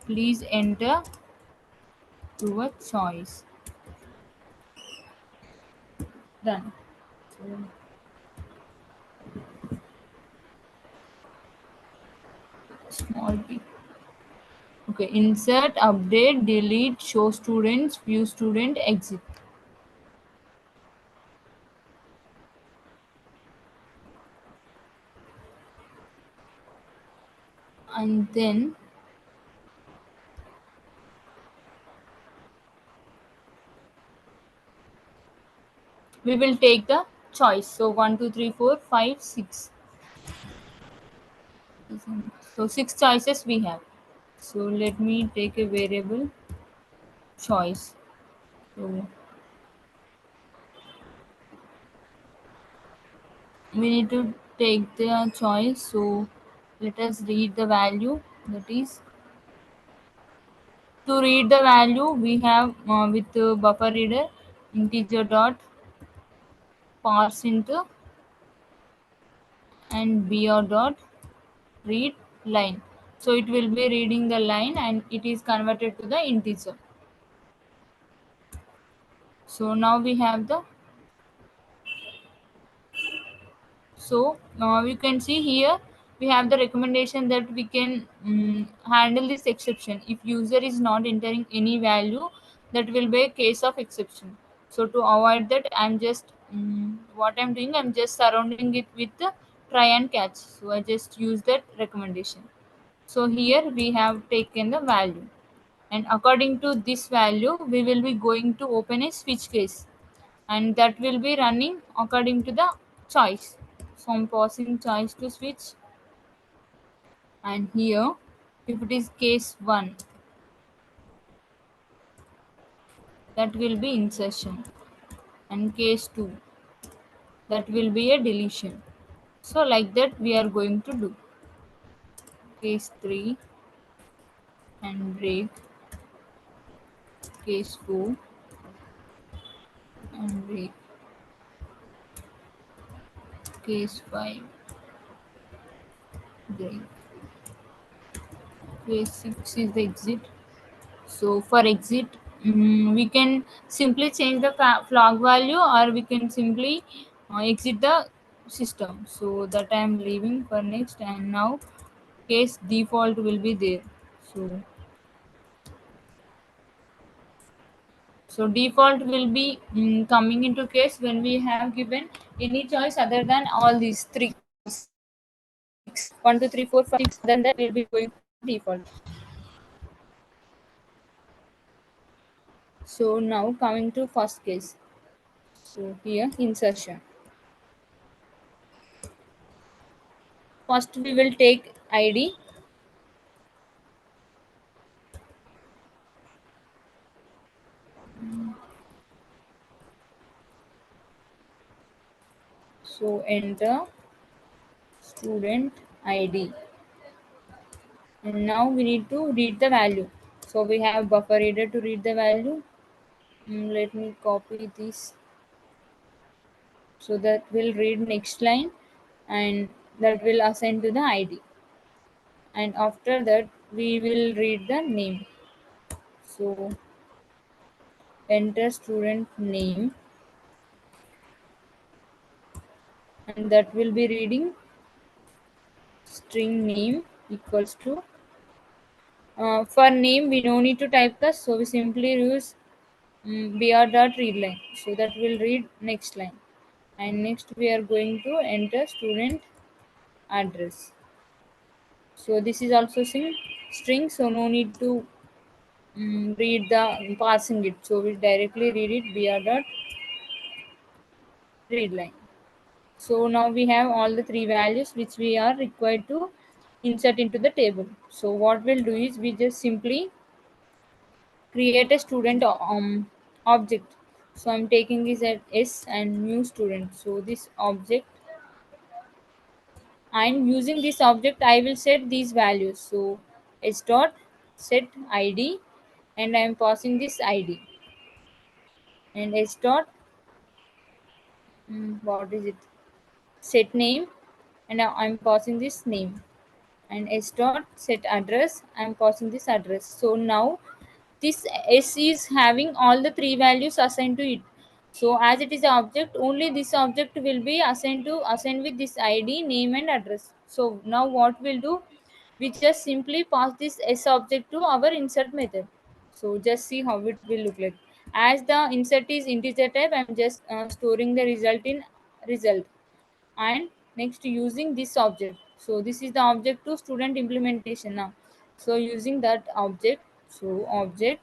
please enter your choice. Done. So small p. Okay, insert, update, delete, show students, view student, exit. And then we will take the choice. So 1, 2, 3, 4, 5, 6. So 6 choices we have. So let me take a variable choice. So we need to take the choice. So let us read the value. That is, to read the value we have with buffer reader integer dot parse into and br dot read line. So it will be reading the line and it is converted to the integer. So now we have the, so you can see here we have the recommendation that we can handle this exception if user is not entering any value. That will be a case of exception. So to avoid that, I'm just what I'm doing, I'm just surrounding it with the try and catch. So I just use that recommendation. So here we have taken the value, and according to this value we will be going to open a switch case, and that will be running according to the choice. So I'm pausing choice to switch, and here if it is case 1, that will be insertion, and case 2, that will be a deletion. So like that we are going to do case 3 and break, case 4 and break, case 5 break, case 6 is the exit. So for exit, we can simply change the flag value, or we can simply exit the system. So that I am leaving for next, and now case default will be there. So default will be coming into case when we have given any choice other than all these three, 6, 1, 2, 3, 4, 5, 6. Then that will be going to default. So now coming to first case. So here insertion. First we will take ID. So enter student ID. And now we need to read the value. So we have buffer reader to read the value. Let me copy this. So that will read next line, and that will assign to the ID. And after that we will read the name. So enter student name, and that will be reading string name equals to, for name we no need to type the, so we simply use br dot read line. So that will read next line, and next we are going to enter student address. So this is also string, so no need to read the passing it. So we directly read it br dot read line. So now we have all the three values which we are required to insert into the table. So what we'll do is we just simply create a student object. So I'm taking this as S and new student. So this object, I'm using this object, I will set these values. So S dot set ID, and I'm passing this ID, and S dot what is it? Set name, and now I'm passing this name, and s dot set address, I'm passing this address. So now this s is having all the three values assigned to it. So as it is an object, only this object will be assigned with this id, name and address. So now what we'll do, we just simply pass this s object to our insert method. So just see how it will look like. As the insert is integer type, I'm just storing the result in result, and next using this object. So this is the object to student implementation now. So using that object, so object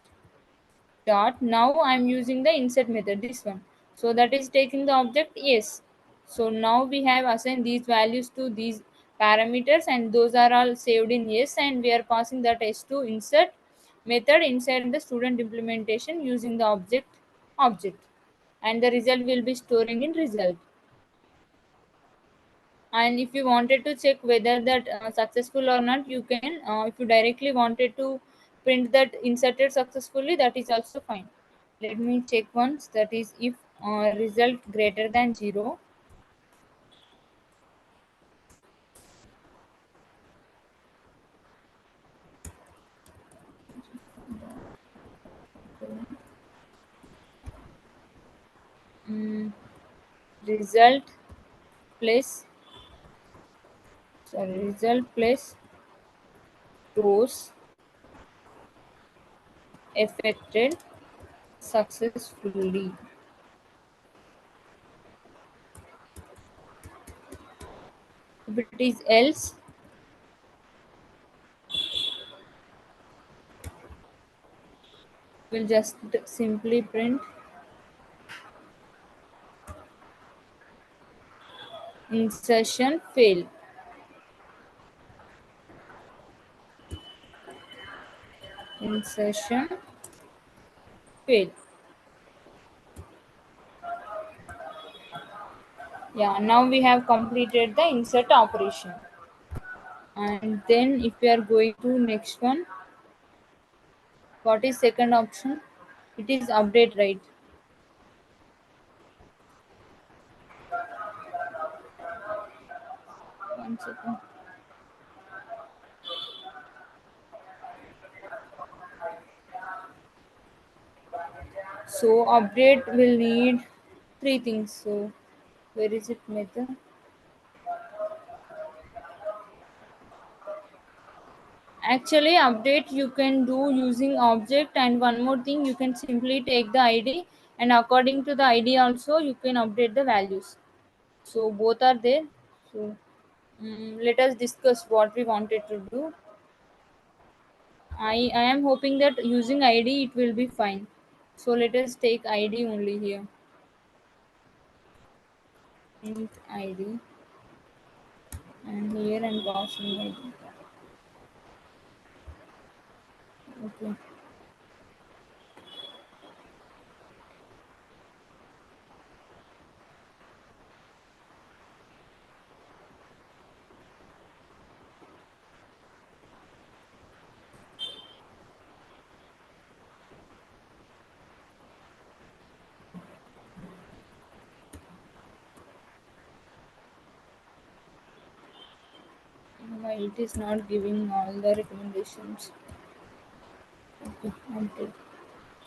dot, now I'm using the insert method, this one. So that is taking the object yes. So now we have assigned these values to these parameters, and those are all saved in yes, and we are passing that s to insert method inside the student implementation using the object, and the result will be storing in result. And if you wanted to check whether that successful or not, you can, if you directly wanted to print that inserted successfully, that is also fine. Let me check once, that is if result greater than 0. mm, Result plus, sorry, result plus rows affected successfully. If it is else, we'll just simply print insertion fail. Insertion fail. Yeah, now we have completed the insert operation. And then if we are going to next one, what is second option? It is update, right? One second. So update will need three things. So where is it method? Actually, update you can do using object, and one more thing, you can simply take the id, and according to the id also you can update the values. So both are there. So let us discuss what we wanted to do. I am hoping that using id it will be fine. So let us take id only here. Int id, and here I'm passing id. Okay. Why it is not giving all the recommendations? Okay, update.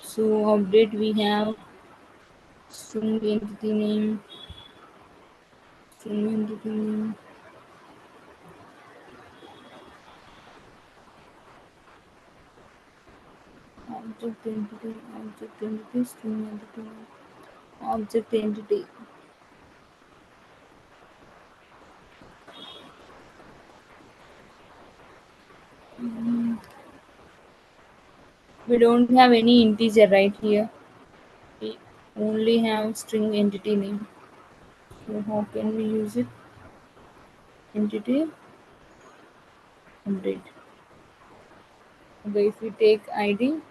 So update we have string entity name, string entity name, object entity, string entity name, object entity. We don't have any integer right here. We only have string entity name. So how can we use it? Entity update. Okay, if we take id,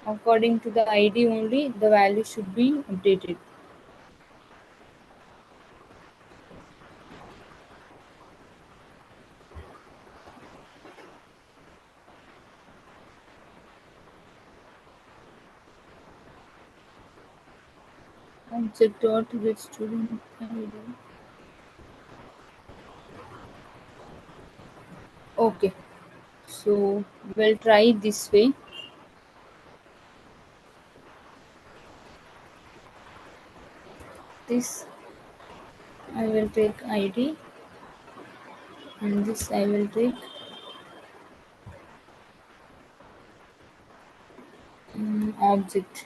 according to the id only the value should be updated. Object dot get student ID. Okay, so we'll try this way. This I will take ID, and this I will take object.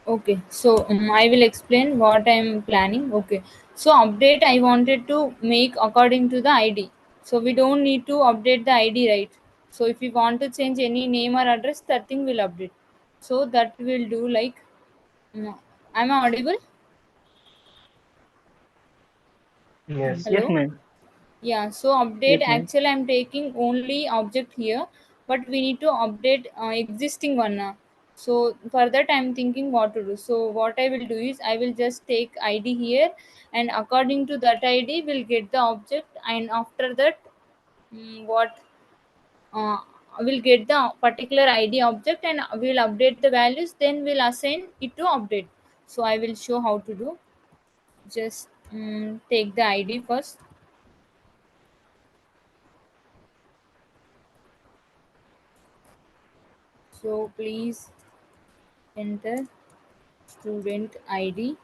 Okay, so I will explain what I am planning. Okay, so update I wanted to make according to the ID. So we don't need to update the ID, right? So if we want to change any name or address, that thing will update. So that will do like, mm, am I audible? Yes. Yes, Hello? ma'am. Yeah, so update Yes, ma'am. actually I'm taking only object here, but we need to update existing one now. So for that I'm thinking what to do. So what I will do is I will just take ID here, and according to that ID we'll get the object, and after that what uh, we'll get the particular ID object and we'll update the values, then we'll assign it to update. So I will show how to do. Just take the ID first. So please enter student ID.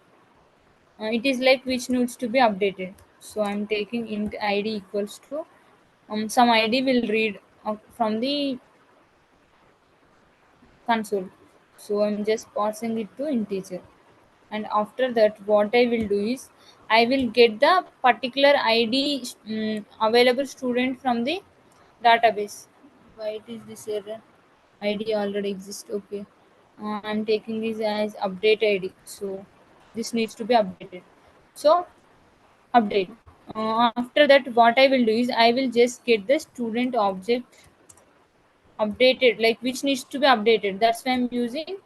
It is like which needs to be updated. So I'm taking int ID equals to some ID will read from the console. So I'm just passing it to integer. And after that, what I will do is I will get the particular ID available student from the database. Why it is this error? ID already exists. Okay. I'm taking this as update ID. So this needs to be updated. So update. After that, what I will do is I will just get the student object updated, like which needs to be updated. That's why I'm using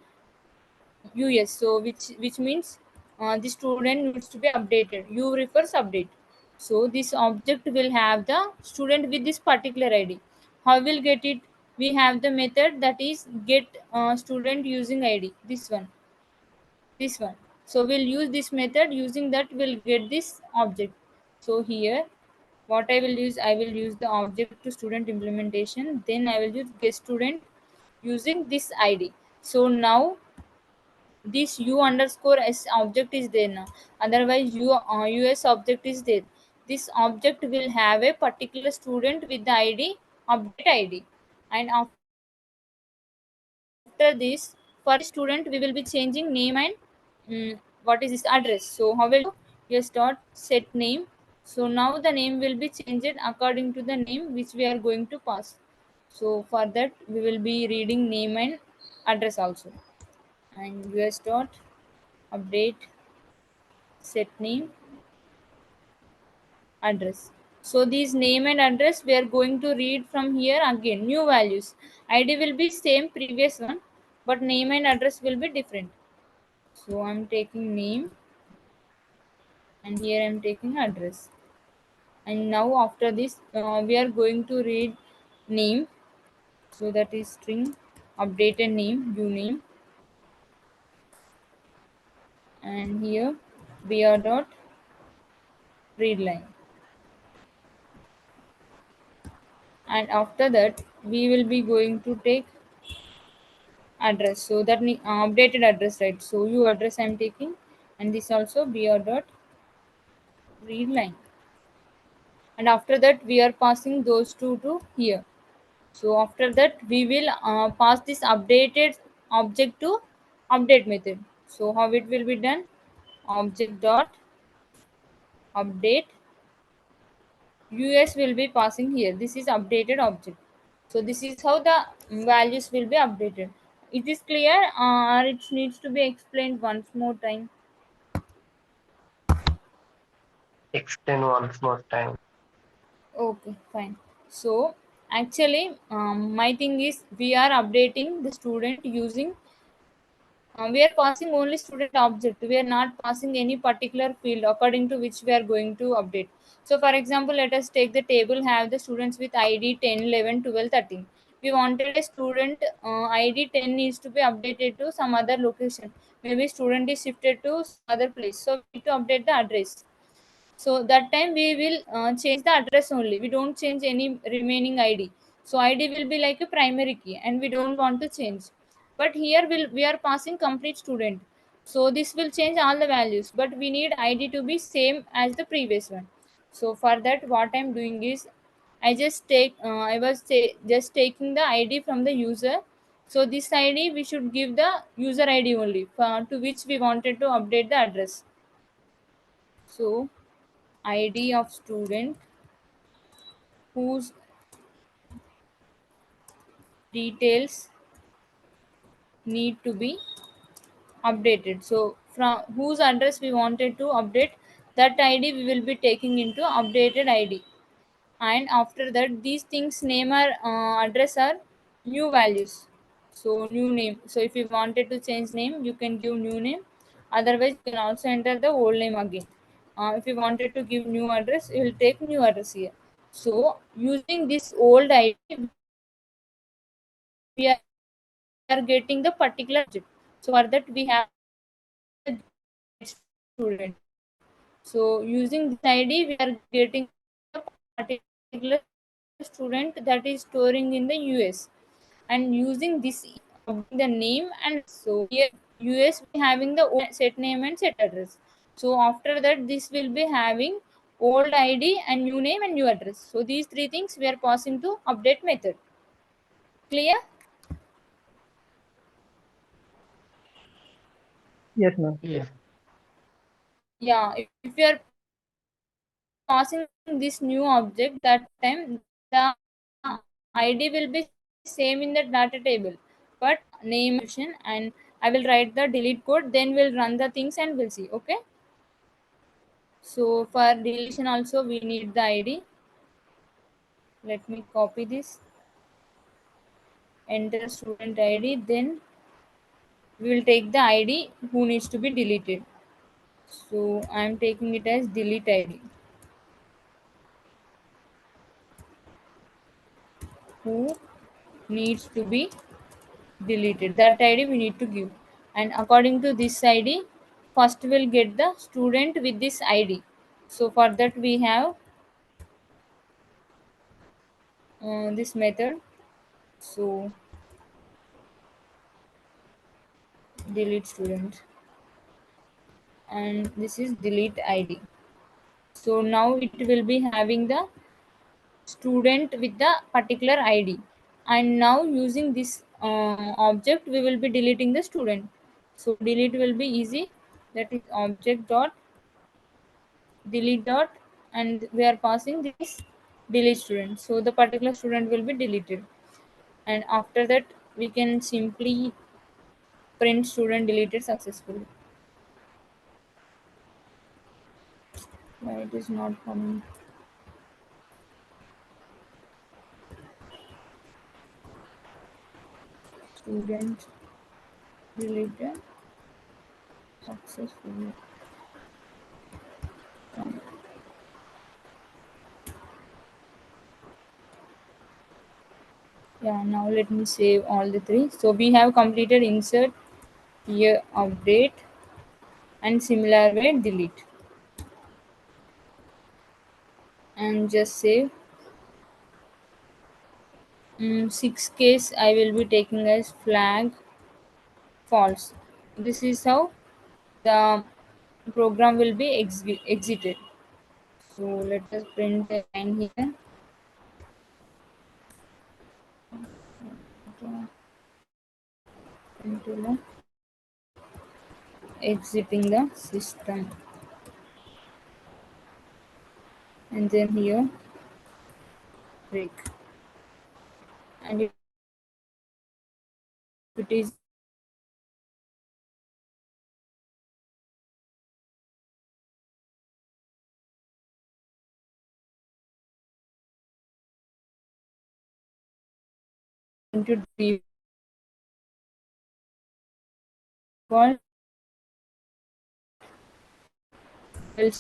US. So which means the student needs to be updated. U refers update. So this object will have the student with this particular ID. How will get it? We have the method that is get student using ID. This one. So we'll use this method. Using that, we'll get this object. So here, what I will use, I will use the object to student implementation. Then I will use get student using this ID. So now this u underscore s object is there now. Otherwise us object is there. This object will have a particular student with the ID update ID, and after this for this student we will be changing name and what is this address. So how will do? Yes dot set name. So now the name will be changed according to the name which we are going to pass. So for that we will be reading name and address also. And us dot update set name address. So these name and address we are going to read from here again new values. ID will be same previous one, but name and address will be different. So I'm taking name, and here I'm taking address. And now after this we are going to read name. So that is string updated name uname, and here br dot read line. And after that we will be going to take address. So that updated address, right? So u address I'm taking, and this also br dot read line. And after that we are passing those two to here. So after that we will pass this updated object to update method. So how it will be done? Object dot update US will be passing here. This is updated object. So this is how the values will be updated. It is clear, or it needs to be explained once more time? Explain once more time. Okay, fine. So actually, my thing is we are updating the student using. We are passing only student object. We are not passing any particular field according to which we are going to update. So for example, let us take the table have the students with ID 10, 11, 12, 13. We wanted a student ID 10 needs to be updated to some other location. Maybe student is shifted to some other place. So we need to update the address. So that time we will change the address only. We don't change any remaining ID. So ID will be like a primary key and we don't want to change. But here we are passing complete student. So this will change all the values, but we need ID to be same as the previous one. So for that what I'm doing is I was just taking the ID from the user. So this ID we should give the user ID only to which we wanted to update the address. So ID of student whose details need to be updated. So from whose address we wanted to update, that ID we will be taking into updated ID. And after that these things name are address are new values. So new name. So if you wanted to change name, you can give new name. Otherwise you can also enter the old name again. If you wanted to give new address, you will take new address here. So using this old ID we are getting the particular object. So for that we have the student. So using this ID we are getting the particular student that is storing in the US, and using this the name. And so here US we having the old set name and set address. So after that this will be having old ID and new name and new address. So these three things we are passing to update method. Clear? Yes, ma'am. Yes. Yeah, if you are passing this new object, that time the ID will be same in the data table, but name and I will write the delete code, then we'll run the things and we'll see. Okay. So for deletion also we need the ID. Let me copy this, enter student ID, then we will take the ID who needs to be deleted. So I'm taking it as delete ID. Who needs to be deleted, that ID we need to give. And according to this ID, first we'll get the student with this ID. So for that we have this method. So delete student, and this is delete ID. So now it will be having the student with the particular ID. And now using this object we will be deleting the student. So delete will be easy, that is object dot delete dot, and we are passing this delete student. So the particular student will be deleted. And after that we can simply print student deleted successfully. Why it is not coming? Student deleted successfully. Yeah, now let me save all the three. So we have completed insert, here update, and similar way delete, and just save. 6 case I will be taking as flag false. This is how the program will be exited. So let us print a line here. Into the exiting the system, and then here break. And if it is going to default, will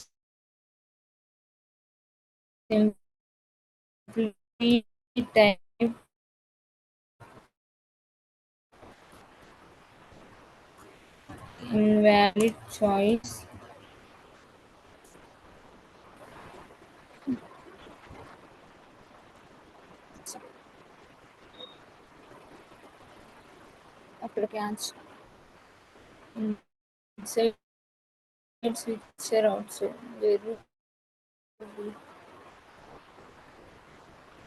simply type invalid choice. After catch inside switcher also.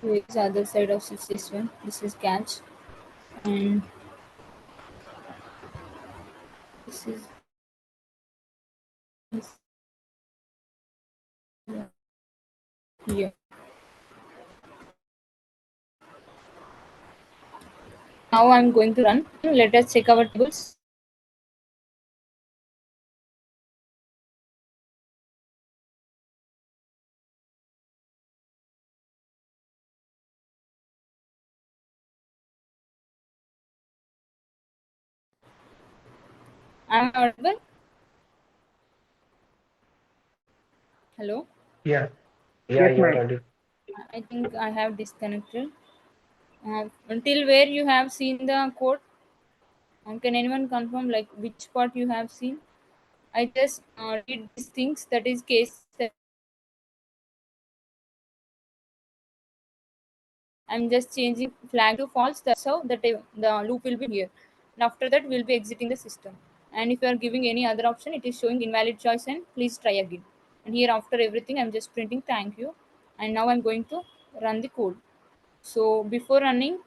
Where is other side of switch? This one. This is catch, and this is this here. Now I'm going to run. Let us check our tables. I'm audible. Hello. Yeah, yeah, Yes, you are ma'am. audible. I think I have disconnected. Until where you have seen the code? Can anyone confirm like which part you have seen? I just did these things. That is case. I'm just changing flag to false. That's how the loop will be here. And after that, we'll be exiting the system. And if you are giving any other option, it is showing invalid choice and please try again. And here after everything, I'm just printing thank you. And now I'm going to run the code. So before running,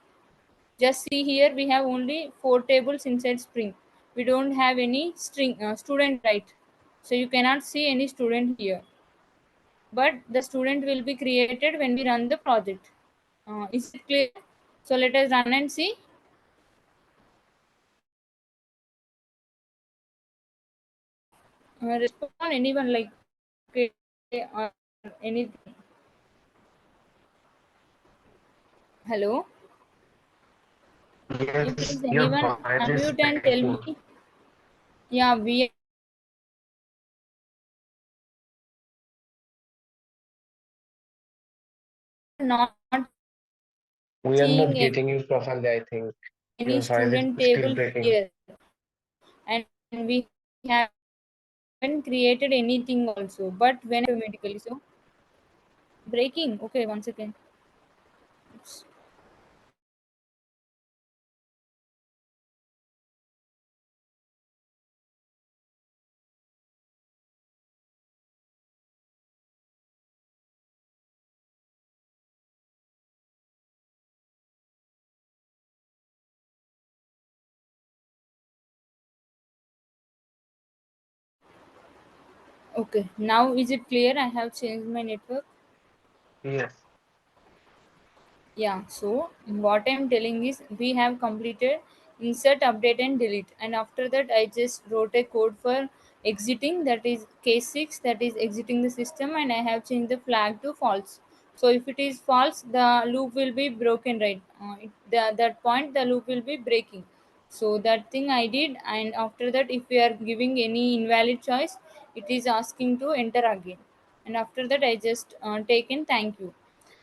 just see here we have only 4 tables inside Spring. We don't have any string student, right? So you cannot see any student here. But the student will be created when we run the project. Is it clear? So let us run and see. Respond anyone like okay, or anything. Hello. If there Yes, is your anyone, voice is unmute and tell breaking. me. Yeah, we are not We are not seeing getting you properly, I think. any Your voice is student still table breaking. here, and we haven't created anything also. But when automatically so breaking. Okay, one second. Oops. Okay, now is it clear? I have changed my network. Yes. Yeah, so what I'm telling is we have completed insert, update, and delete. And after that, I just wrote a code for exiting, that is case 6, that is exiting the system, and I have changed the flag to false. So if it is false, the loop will be broken, right? That point, the loop will be breaking. So that thing I did, and after that, if we are giving any invalid choice, it is asking to enter again. And after that, I just taken thank you,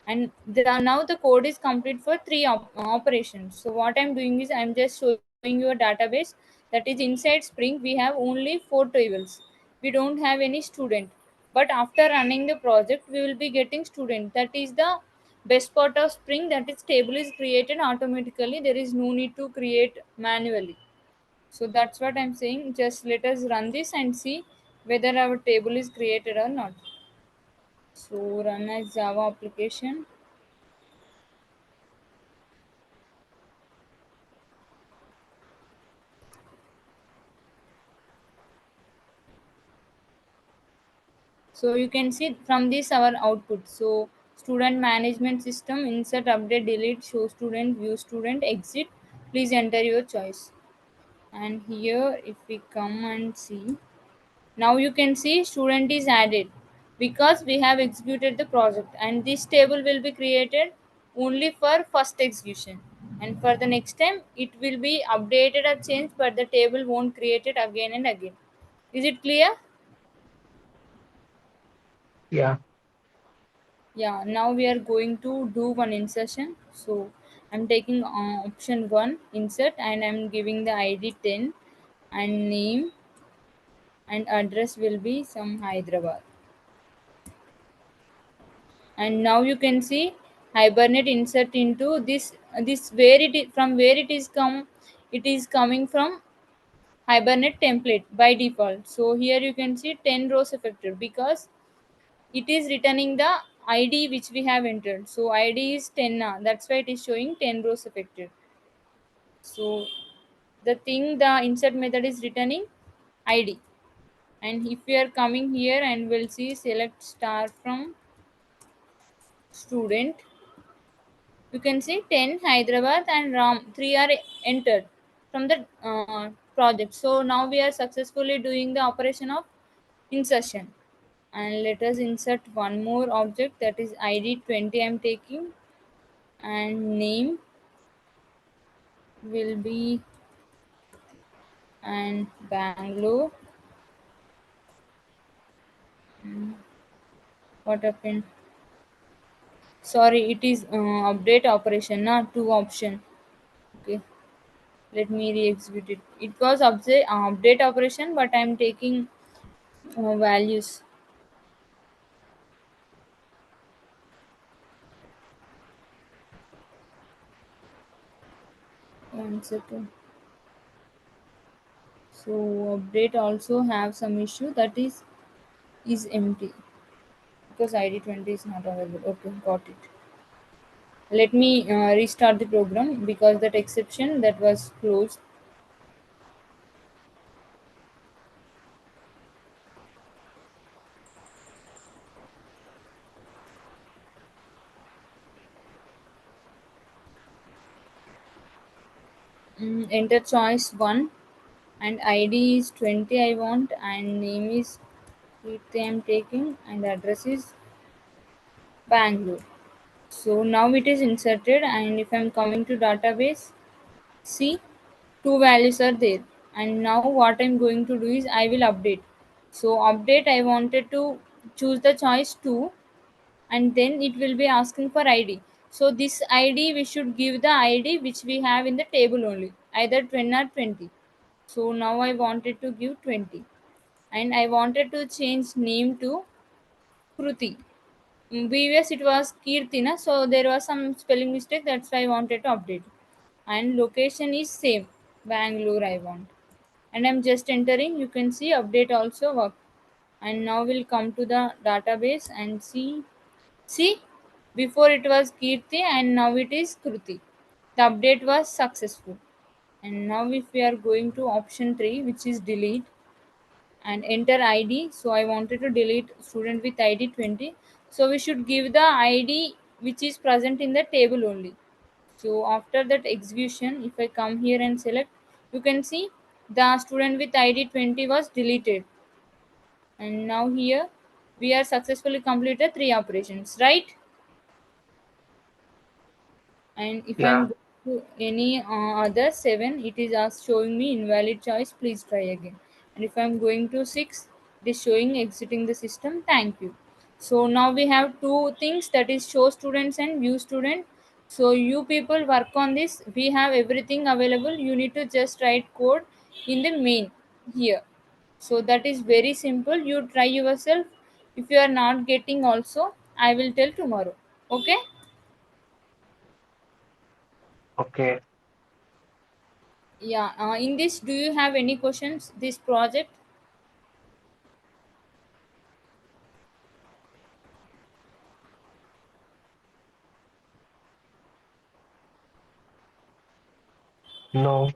and now the code is complete for three operations. So what I'm doing is I'm just showing you a database, that is inside Spring we have only 4 tables. We don't have any student, but after running the project we will be getting student. That is the best part of Spring, that is table is created automatically. There is no need to create manually. So that's what I'm saying. Just let us run this and see whether our table is created or not. So run as Java application. So you can see from this our output. So student management system, insert, update, delete, show student, view student, exit. Please enter your choice. And here if we come and see, now you can see student is added because we have executed the project, and this table will be created only for first execution, and for the next time it will be updated or changed, but the table won't create it again and again. Is it clear? Yeah. Yeah, now we are going to do one insertion. So I'm taking option 1, insert, and I'm giving the id 10, and name and address will be some Hyderabad. And now you can see Hibernate insert into this where from where it is come, it is coming from Hibernate template by default. So here you can see 10 rows affected because it is returning the id which we have entered. So id is 10 now, that's why it is showing 10 rows affected. So the thing, the insert method is returning id. And if we are coming here and we'll see select star from student, you can see 10 Hyderabad and Ram 3 are entered from the project. So now we are successfully doing the operation of insertion. And let us insert one more object, that is id 20 I'm taking, and name will be and Bangalore. What happened? Sorry, it is update operation, not two option. Okay, let me re-execute it. It was update operation, but I'm taking values. One second. So update also have some issue, that is empty because id 20 is not available. Okay, got it. Let me restart the program because that exception that was closed. Enter choice 1, and id is 20 I want, and name is Kirti I'm taking, and address is Bangalore. So now it is inserted, and if I'm coming to database, see, two values are there. And now what I'm going to do is I will update. So update, I wanted to choose the choice 2, and then it will be asking for id. So this id we should give the id which we have in the table only, either 10 or 20. So now I wanted to give 20, and I wanted to change name to Kruti. Previous it was Kirtina, so there was some spelling mistake. That's why I wanted to update. And location is same, Bangalore I want. And I'm just entering. You can see update also work. And now we'll come to the database and see. See, before it was Kirti and now it is Kruti. The update was successful. And now if we are going to option 3, which is delete, and enter id, so I wanted to delete student with id 20, so we should give the id which is present in the table only. So after that execution, if I come here and select, you can see the student with id 20 was deleted. And now here we are successfully completed 3 operations, right? And if I'm Yeah. going to any other 7, it is showing me invalid choice, please try again. And if I'm going to 6, it is showing exiting the system, thank you. So now we have two things, that is show students and view student. So you people work on this, we have everything available, you need to just write code in the main here. So that is very simple, you try yourself. If you are not getting also, I will tell tomorrow. Okay. Okay. Yeah, in this, do you have any questions? This project? No.